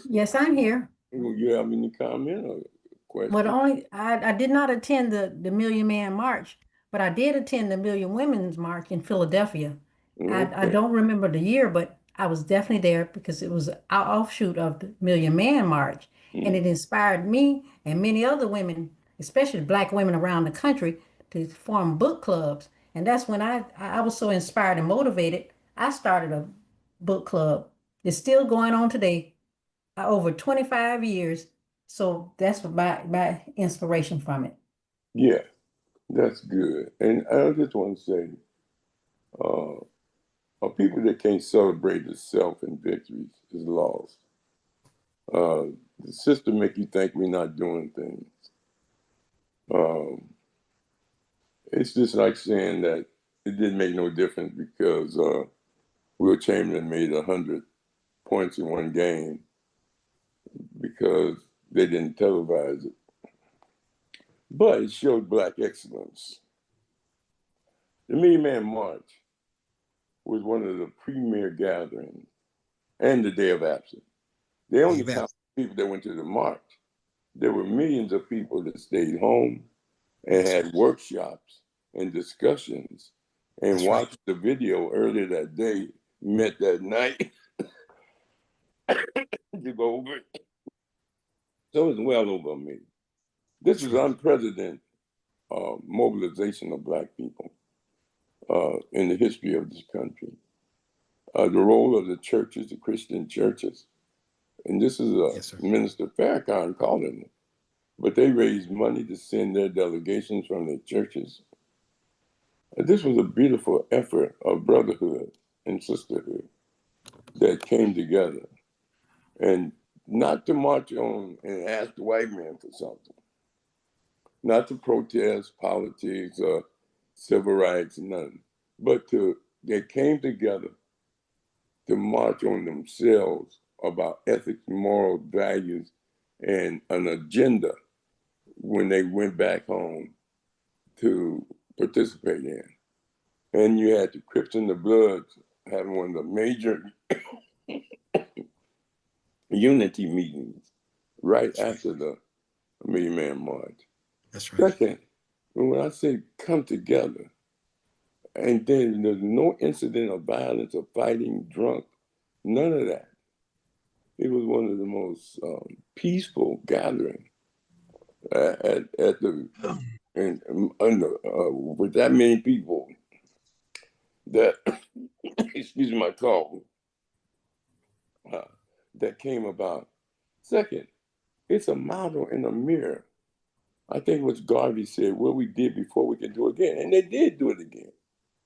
Yes, I'm here. You have any comment or question? Well, I did not attend the Million Man March, but I did attend the Million Women's March in Philadelphia. I Okay. don't remember the year, but I was definitely there because it was an offshoot of the Million Man March, and it inspired me and many other women, especially Black women around the country, to form book clubs. And that's when I was so inspired and motivated. I started a book club. It's still going on today, over 25 years. So that's what my inspiration from it. Yeah, that's good. And I just want to say, people that can't celebrate the self and victories is lost. The system make you think we're not doing things. It's just like saying that it didn't make no difference because Will Chamberlain made 100 points in one game because they didn't televise it. But it showed Black excellence. The Million Man March was one of the premier gatherings and the Day of Absence. They only count people that went to the march. There were millions of people that stayed home and had workshops and discussions and watched the video earlier that day, met that night to go over it. So it's well over a million. This is unprecedented mobilization of Black people in the history of this country. The role of the churches, the Christian churches, and this is Minister Farrakhan calling it, but they raised money to send their delegations from their churches. This was a beautiful effort of brotherhood and sisterhood that came together, and not to march on and ask the white man for something, not to protest politics or civil rights, none, but they came together to march on themselves about ethics, moral values, and an agenda when they went back home to participate in. And you had the Crips and the Bloods having one of the major unity meetings right after the Million Man March. That's right. Second, when I say come together, and then there's no incident of violence or fighting, drunk, none of that. It was one of the most peaceful gatherings at the with that many people that excuse my call that came about. Second, it's a model in a mirror. I think what Garvey said, what we did before we can do it again, and they did do it again.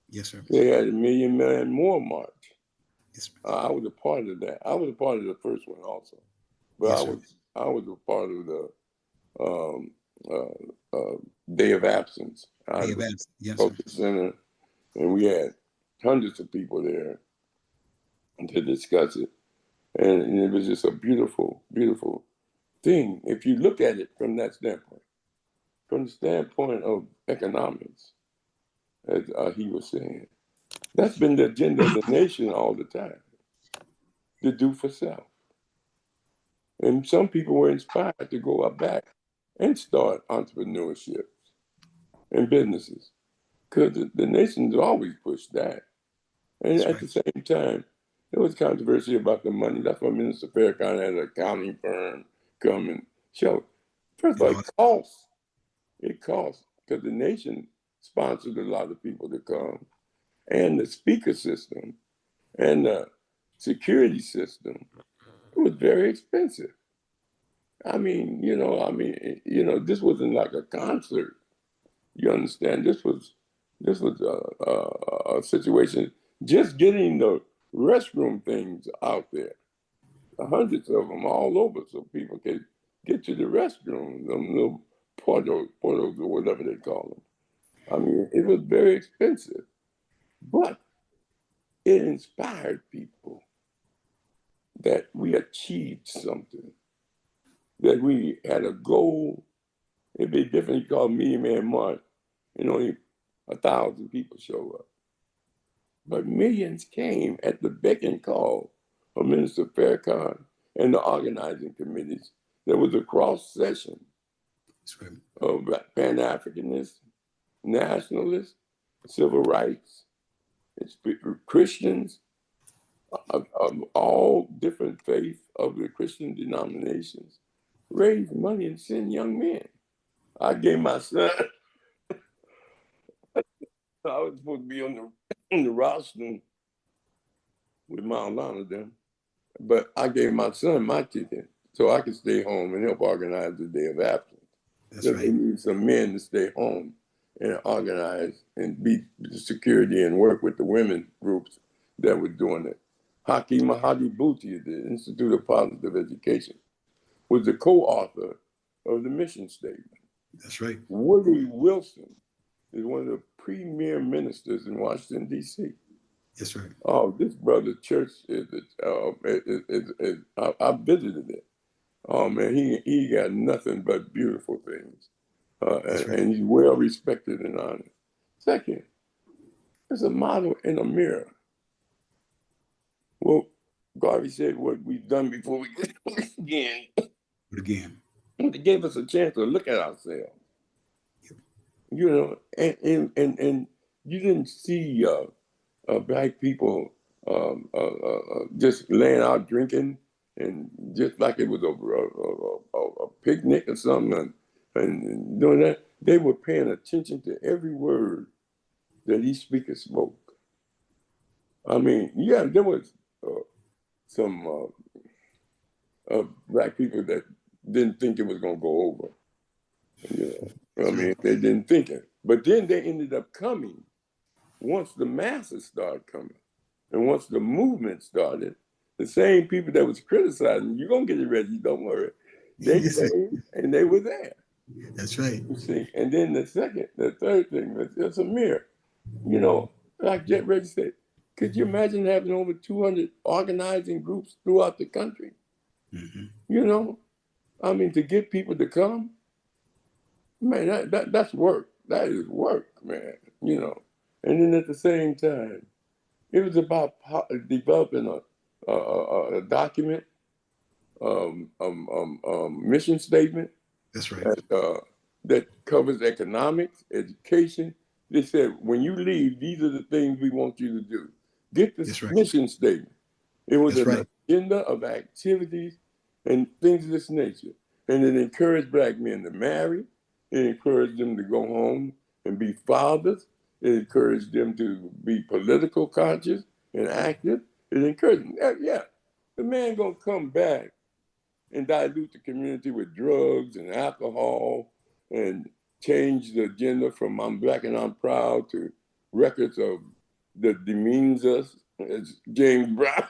Yes, sir. They had a Million Man More March. Yes, I was a part of that. I was a part of the first one also, but I was a part of the Day of Absence. Day of Absence. Yes, Culture Center, and we had hundreds of people there to discuss it, and it was just a beautiful, beautiful thing. If you look at it from that standpoint, from the standpoint of economics, as he was saying, that's been the agenda of the nation all the time, to do for self. And some people were inspired to go up back and start entrepreneurships and businesses, because the nation's always pushed that. And at the same time, there was controversy about the money. That's why Minister Farrakhan had an accounting firm come and show. First of all, it costs. It costs because the nation sponsored a lot of people to come, and the speaker system and the security system. It was very expensive. I mean, this wasn't like a concert. You understand? This was a situation. Just getting the restroom things out there, hundreds of them all over, so people could get to the restroom, them little portals or whatever they call them. I mean, it was very expensive, but it inspired people that we achieved something, that we had a goal. It'd be different. You call Million Man March, and only 1,000 people show up. But millions came at the beck and call of Minister Farrakhan and the organizing committees. There was a cross session of Pan-Africanists, nationalists, civil rights, Christians, of all different faiths of the Christian denominations, raise money and send young men. I gave my son, I was supposed to be on the roster with Maulana then, but I gave my son my ticket so I could stay home and help organize the day of absence. That's right. They need some men to stay home and organize and be the security and work with the women groups that were doing it. Haki Mahadi Bhuti, the Institute of Positive Education, was the co-author of the mission statement. That's right. Woodrow Wilson is one of the premier ministers in Washington, D.C. That's right. Oh, this brother church I visited it. Oh man, he got nothing but beautiful things, and he's well respected and honored. Second, there's a model in a mirror. Well, Garvey said what we've done before we get again. It gave us a chance to look at ourselves. You know, and you didn't see black people just laying out drinking and just like it was a picnic or something and doing that. They were paying attention to every word that each speaker spoke. I mean, yeah, there was some black people that didn't think it was going to go over. You know, I mean, they didn't think it. But then they ended up coming once the masses started coming. And once the movement started, the same people that was criticizing, you're going to get it ready, don't worry. They came and they were there. That's right. You see, and then the third thing was just a mirror. You know, like Jet Reggie said, could you imagine having over 200 organizing groups throughout the country? Mm-hmm. You know, I mean, to get people to come, man, that's work. That is work, man, you know. And then at the same time, it was about developing a document, mission statement. That's right. That covers economics, education. They said, when you leave, these are the things we want you to do. Get this mission statement. It was an agenda of activities and things of this nature. And it encouraged black men to marry. It encouraged them to go home and be fathers. It encouraged them to be political conscious and active. It encouraged them. Yeah, the man gonna come back and dilute the community with drugs and alcohol and change the agenda from I'm black and I'm proud to records of that demeans us, as James Brown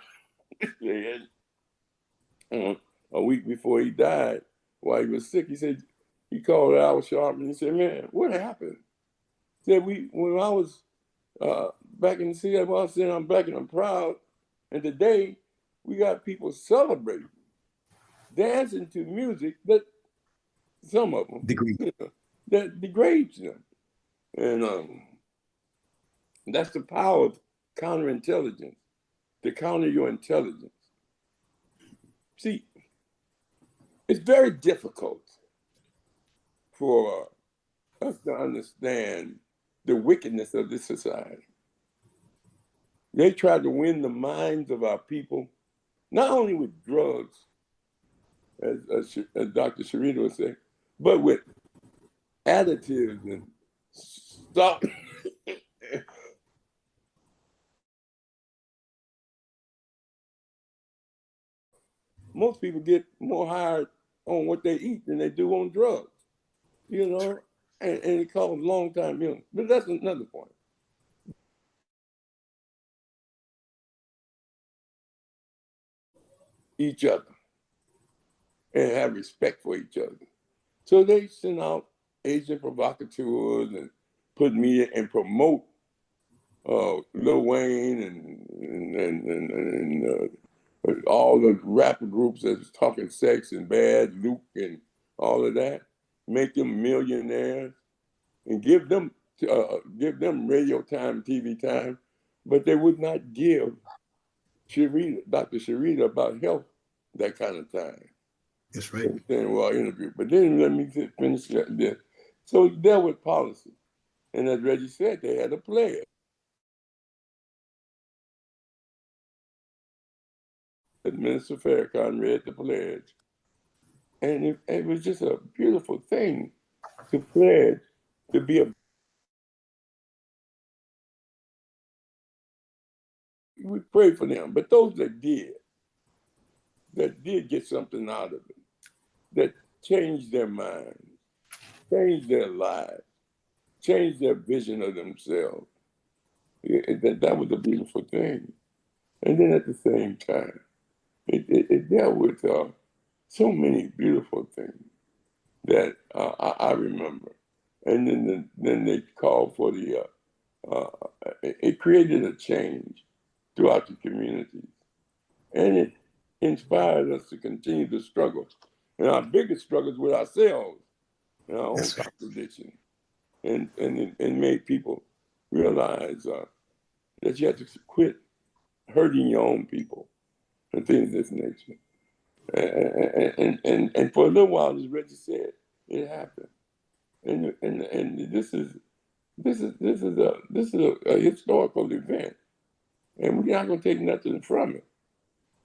said. A week before he died, while he was sick, he said, he called Al Sharpton. He said, man, what happened? He said, when I was back in the city, I was saying I'm black and I'm proud. And today, we got people celebrating, dancing to music that some of them, that degrades them. And that's the power of counterintelligence, to counter your intelligence. See, it's very difficult for us to understand the wickedness of this society. They try to win the minds of our people, not only with drugs, as Dr. Sharita would say, but with additives and So most people get more high on what they eat than they do on drugs, you know, and it causes long-time illness. But that's another point. Each other and have respect for each other. So they send out agent provocateurs and put media and promote Lil Wayne and all the rapper groups that's talking sex and bad, Luke and all of that, make them millionaires and give them radio time, TV time, but they would not give Dr. Sharita about health that kind of time. That's right. Well, interview, but then let me finish this. So there was policy, and as Reggie said, they had a pledge. Minister Farrakhan read the pledge, and it was just a beautiful thing to pledge to be a. We pray for them, but those that did get something out of it, that changed their minds, changed their lives, changed their vision of themselves. That was a beautiful thing. And then at the same time, it dealt with so many beautiful things that I remember. And then they called for it created a change throughout the communities. And it inspired us to continue to struggle. And our biggest struggles with ourselves and our own contradiction. And made people realize that you have to quit hurting your own people and things of this nature. And for a little while, as Reggie said, it happened. And this is a historical event, and we're not going to take nothing from it.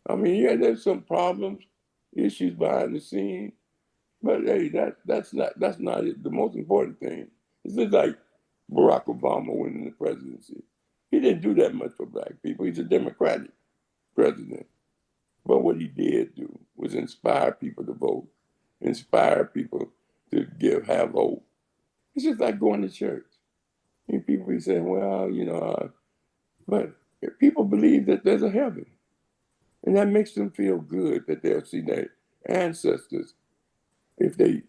I mean, yeah, there's some problems, issues behind the scenes, but hey, that's not it. The most important thing. It's just like Barack Obama winning the presidency. He didn't do that much for black people. He's a Democratic president. But what he did do was inspire people to vote, inspire people to have hope. It's just like going to church. And people be saying, well, but people believe that there's a heaven. And that makes them feel good that they'll see their ancestors if they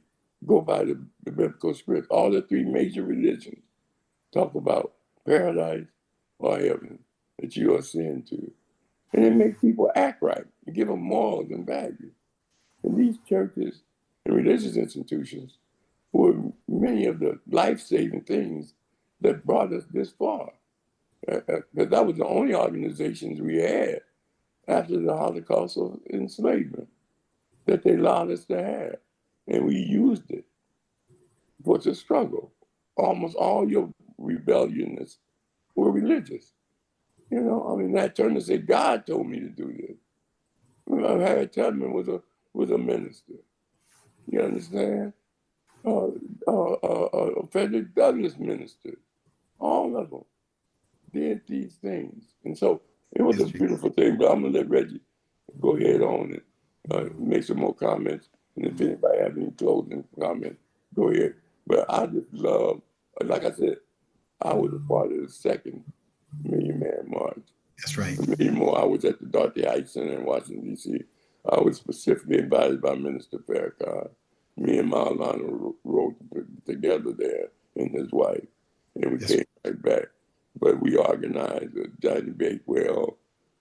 go by the biblical script. All the three major religions talk about paradise or heaven that you are sent to. And it makes people act right and give them morals and values. And these churches and religious institutions were many of the life-saving things that brought us this far. Because that was the only organizations we had after the Holocaust of enslavement that they allowed us to have. And we used it for the struggle. Almost all your rebellionists were religious. I mean, Nat Turner said, God told me to do this. Harriet Tubman was a minister. You understand? Frederick Douglass ministered. All of them did these things. And so it was a beautiful thing, but I'm going to let Reggie go ahead on and make some more comments. And if anybody have any closing comments, go ahead. But I just love, like I said, I was a part of the second Million Man March. That's right. More. I was at the Dorothy Heights Center in Washington, D.C. I was specifically invited by Minister Farrakhan. Me and Maulana rode together there and his wife, and we came right back. But we organized Johnny Bakewell,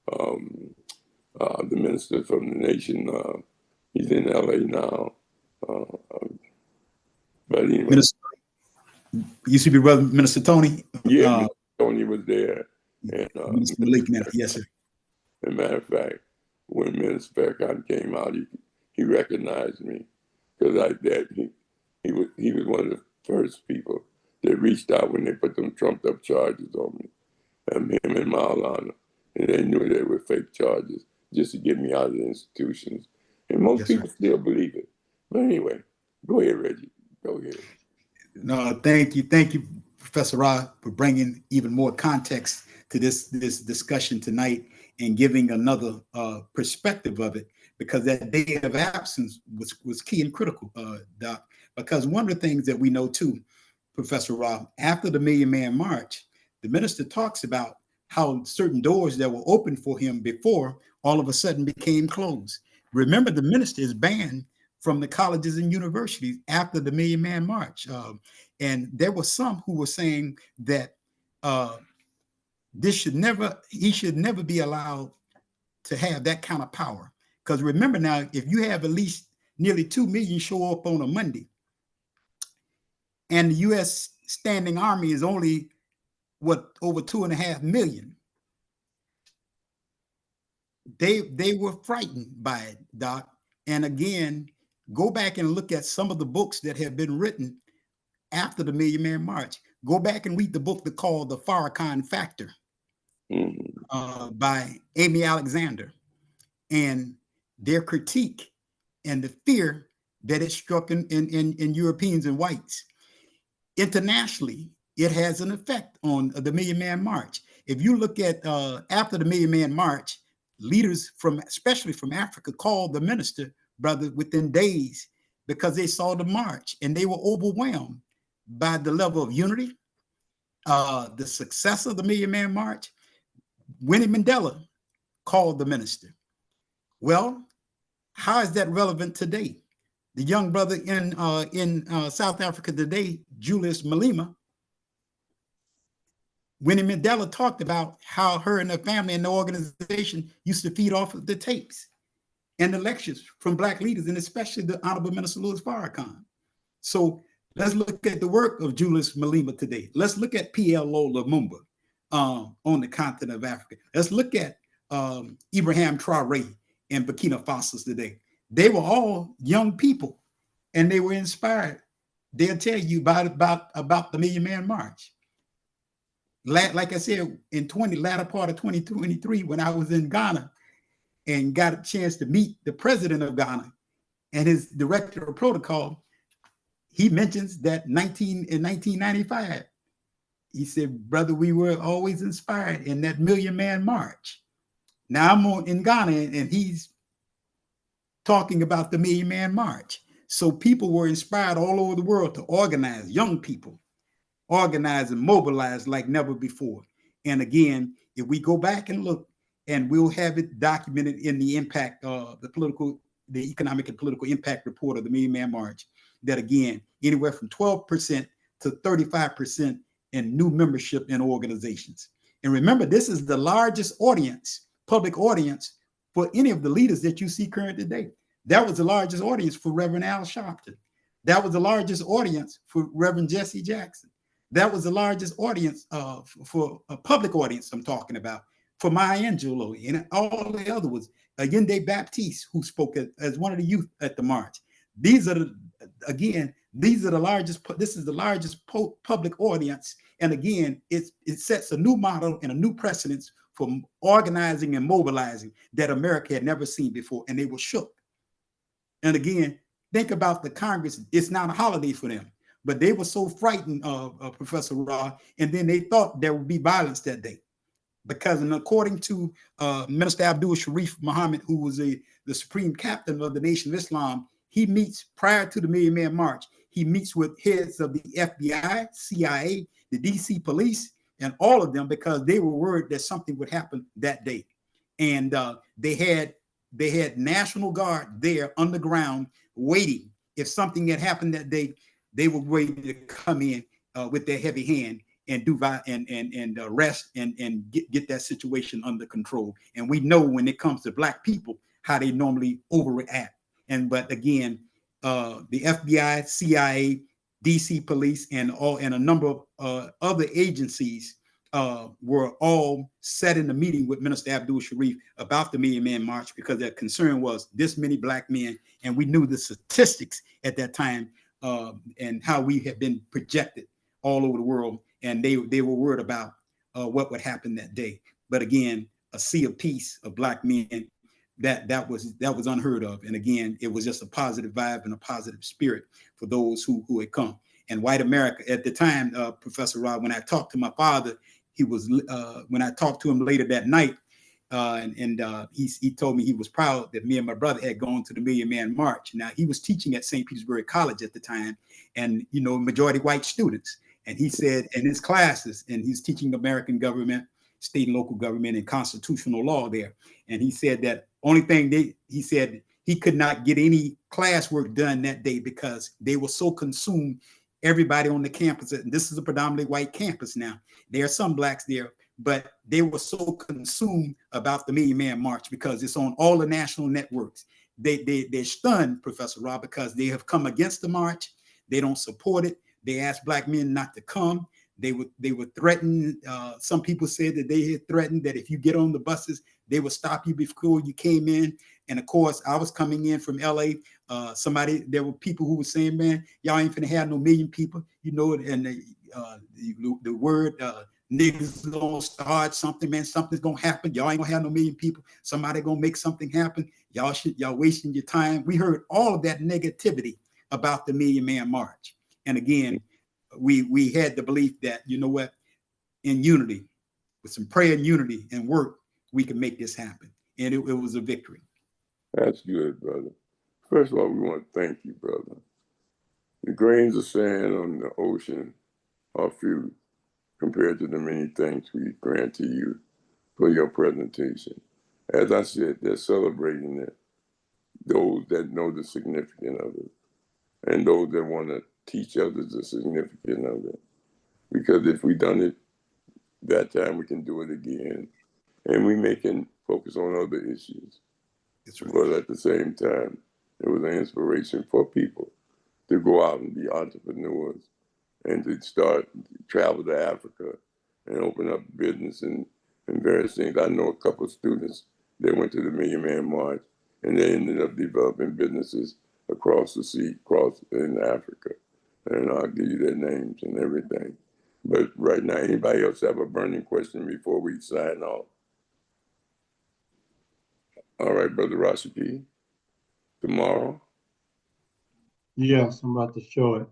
the minister from the nation. He's in L.A. now. But anyway. Used to be Brother Minister Tony. Yeah, Tony was there. And, Minister Malik, yes, sir. As a matter of fact, when Minister Farrakhan came out, he recognized me because he was one of the first people that reached out when they put them trumped up charges on me, him and Maulana, and they knew they were fake charges just to get me out of the institutions. And most people still believe it. But anyway, go ahead, Reggie. Go ahead. No, thank you Professor Rahh, for bringing even more context to this discussion tonight and giving another perspective of it, because that day of absence was key and critical, Doc. Because one of the things that we know too, Professor Rahh, after the Million Man March, the minister talks about how certain doors that were open for him before all of a sudden became closed. Remember, the minister is banned from the colleges and universities after the Million Man March. And there were some who were saying that he should never be allowed to have that kind of power. Because remember now, if you have at least nearly 2 million show up on a Monday, and the U.S. standing army is only over 2.5 million, they were frightened by it, Doc. And again, go back and look at some of the books that have been written after the Million Man March. Go back and read the book that's called The Farrakhan Factor by Amy Alexander, and their critique and the fear that it struck in Europeans and whites. Internationally, it has an effect on the Million Man March. If you look at after the Million Man March, leaders especially from Africa, called the minister, brother, within days, because they saw the march and they were overwhelmed by the level of unity, the success of the Million Man March. Winnie Mandela called the minister. Well, how is that relevant today? The young brother in South Africa today, Julius Malema, Winnie Mandela talked about how her and her family and the organization used to feed off of the tapes and the lectures from Black leaders, and especially the Honorable Minister Louis Farrakhan. So let's look at the work of Julius Malema today. Let's look at PLO Lumumba on the continent of Africa. Let's look at Ibrahim Traoré in Burkina Faso today. They were all young people, and they were inspired. They'll tell you about the Million Man March. Like I said, latter part of 2023, when I was in Ghana and got a chance to meet the president of Ghana and his director of protocol, he mentions that in 1995, he said, brother, we were always inspired in that Million Man March. Now I'm in Ghana, and he's talking about the Million Man March. So people were inspired all over the world to organize, young people, organize and mobilize like never before. And again, if we go back and look, and we'll have it documented in the impact, the economic and political impact report of the Million Man March, that again, anywhere from 12% to 35% in new membership in organizations. And remember, this is the largest audience, public audience, for any of the leaders that you see current today. That was the largest audience for Reverend Al Sharpton. That was the largest audience for Reverend Jesse Jackson. That was the largest audience for a public audience I'm talking about, for Maya Angelou and all the other ones. Yende Baptiste, who spoke as one of the youth at the march. These are the largest, this is the largest public audience. And again, it sets a new model and a new precedence for organizing and mobilizing that America had never seen before. And they were shook. And again, think about the Congress. It's not a holiday for them, but they were so frightened of Professor Rahh, and then they thought there would be violence that day. Because, and according to Minister Abdul Sharif Muhammad, who was the supreme captain of the Nation of Islam, he meets prior to the Million Man March. He meets with heads of the FBI, CIA, the DC police, and all of them, because they were worried that something would happen that day. And they had National Guard there on the ground waiting. If something had happened that day, they were ready to come in with their heavy hand and arrest and get that situation under control. And we know when it comes to Black people, how they normally overreact. But again, the FBI, CIA, DC police, and a number of other agencies were all set in a meeting with Minister Abdul Sharif about the Million Man March, because their concern was this many Black men. And we knew the statistics at that time and how we had been projected all over the world. And they were worried about what would happen that day. But again, a sea of peace of Black men, that was unheard of. And again, it was just a positive vibe and a positive spirit for those who had come. and white America. At the time, Professor Rahh, when I talked to my father, he was when I talked to him later that night, he told me he was proud that me and my brother had gone to the Million Man March. Now, he was teaching at St. Petersburg College at the time, and majority white students. And he said in his classes, and he's teaching American government, state and local government, and constitutional law there. And he said that only thing he said he could not get any classwork done that day because they were so consumed, everybody on the campus, and this is a predominantly white campus now. There are some blacks there, but they were so consumed about the Million Man March because it's on all the national networks. They're stunned, Professor Rahh, because they have come against the march. They don't support it. They asked black men not to come. They would threaten. Some people said that they had threatened that if you get on the buses, they would stop you before you came in. And of course, I was coming in from LA. There were people who were saying, man, y'all ain't finna have no million people, and the word niggas gonna start something, man. Something's gonna happen. Y'all ain't gonna have no million people. Somebody gonna make something happen. Y'all wasting your time. We heard all of that negativity about the Million Man March. And again, we had the belief that, you know what, in unity, with some prayer and unity and work, we can make this happen. And it was a victory. That's good, brother. First of all, we want to thank you, brother. The grains of sand on the ocean are few compared to the many thanks we grant to you for your presentation. As I said, they're celebrating it, those that know the significance of it, and those that want to teach others the significance of it. Because if we done it that time, we can do it again. And we can focus on other issues. That's right. But at the same time, it was an inspiration for people to go out and be entrepreneurs and to travel to Africa and open up business and various things. I know a couple of students that went to the Million Man March and they ended up developing businesses across the sea, in Africa. And I'll give you their names and everything. But right now, anybody else have a burning question before we sign off? All right, Brother Rashaki, tomorrow? Yes, I'm about to show it.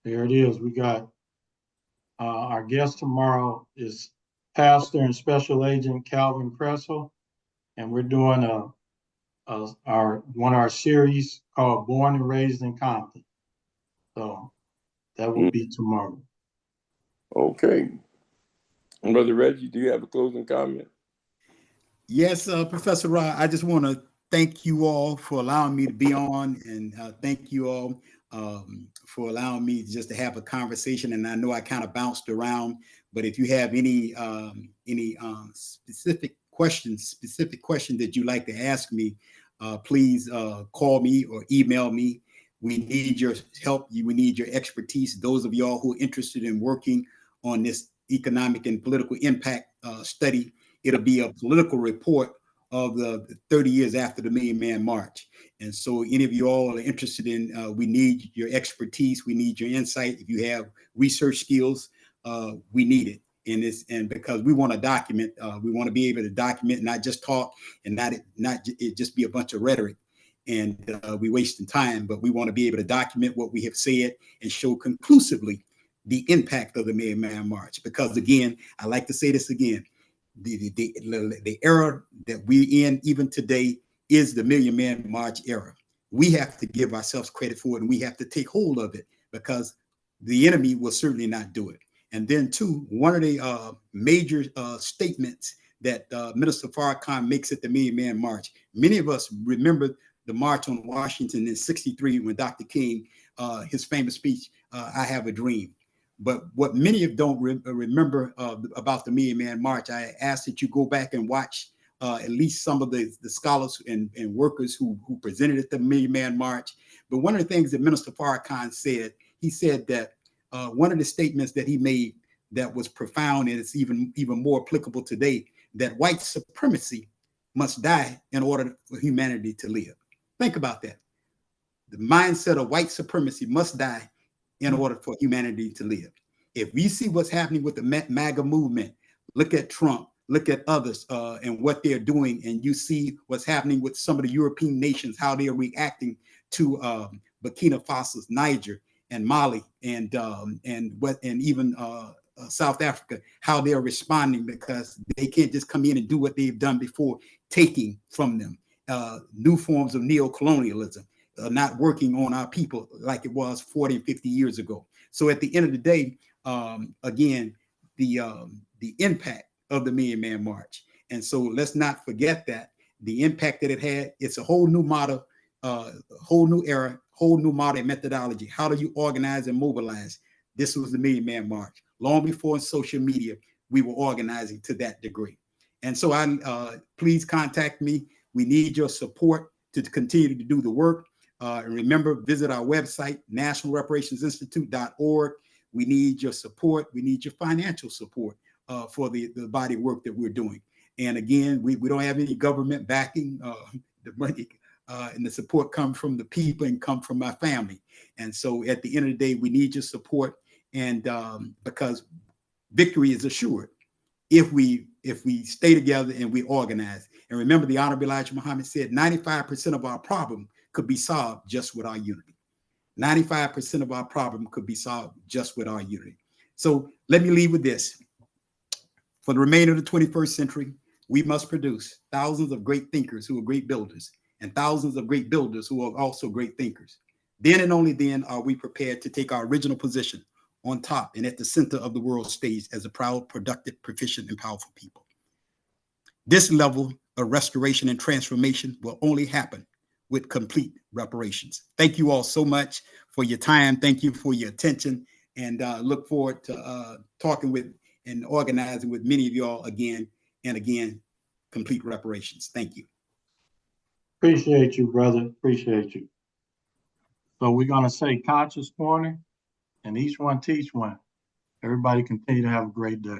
There it is. We got our guest tomorrow is Pastor and Special Agent Calvin Kressel, and we're doing one of our series called Born and Raised in Compton. So that will be tomorrow. Okay. Brother Reggie, do you have a closing comment? Yes, Professor Rahh, I just want to thank you all for allowing me to be on, and thank you all for allowing me just to have a conversation. And I know I kind of bounced around, but if you have any specific questions that you'd like to ask me, please call me or email me. We need your help. We need your expertise. Those of y'all who are interested in working on this economic and political impact study, it'll be a political report of the 30 years after the Million Man March. And so any of you all are interested in, we need your expertise. We need your insight. If you have research skills, we need it. And because we want to document, we want to be able to document, not just talk and not it just be a bunch of rhetoric and we wasting time, but we want to be able to document what we have said and show conclusively the impact of the Million Man March. Because again, I like to say this again, the era that we're in even today is the Million Man March era. We have to give ourselves credit for it, and we have to take hold of it because the enemy will certainly not do it. And then two, one of the major statements that Minister Farrakhan makes at the Million Man March, many of us remember the March on Washington in '63 when Dr. King, his famous speech, I Have a Dream. But what many of don't remember about the Million Man March, I ask that you go back and watch at least some of the scholars and workers who presented at the Million Man March. But one of the things that Minister Farrakhan said, he said that one of the statements that he made that was profound, and it's even more applicable today, that white supremacy must die in order for humanity to live. Think about that. The mindset of white supremacy must die in order for humanity to live. If we see what's happening with the MAGA movement, look at Trump, look at others and what they're doing, and you see what's happening with some of the European nations, how they are reacting to Burkina Faso, Niger, and Mali, and even South Africa, how they're responding, because they can't just come in and do what they've done before, taking from them. New forms of neocolonialism, not working on our people like it was 40 and 50 years ago. So at the end of the day, again, the impact of the Million Man March. And so let's not forget that the impact that it had. It's a whole new model, whole new era, whole new model methodology. How do you organize and mobilize? This was the Million Man March. Long before social media, we were organizing to that degree. And so please contact me. We need your support to continue to do the work. And remember, visit our website, nationalreparationsinstitute.org. We need your support. We need your financial support for the body work that we're doing. And again, we don't have any government backing. The money and the support comes from the people and come from my family. And so at the end of the day, we need your support. And because victory is assured if we stay together and we organize. And remember, the Honorable Elijah Muhammad said 95% of our problem could be solved just with our unity. 95% of our problem could be solved just with our unity. So let me leave with this. For the remainder of the 21st century, we must produce thousands of great thinkers who are great builders, and thousands of great builders who are also great thinkers. Then and only then are we prepared to take our original position on top and at the center of the world stage as a proud, productive, proficient, and powerful people. This level of restoration and transformation will only happen with complete reparations. Thank you all so much for your time. Thank you for your attention, and look forward to talking with and organizing with many of y'all again and again. Complete reparations. Thank you. Appreciate you, brother. Appreciate you. So we're going to say conscious corner, and each one teach one. Everybody continue to have a great day.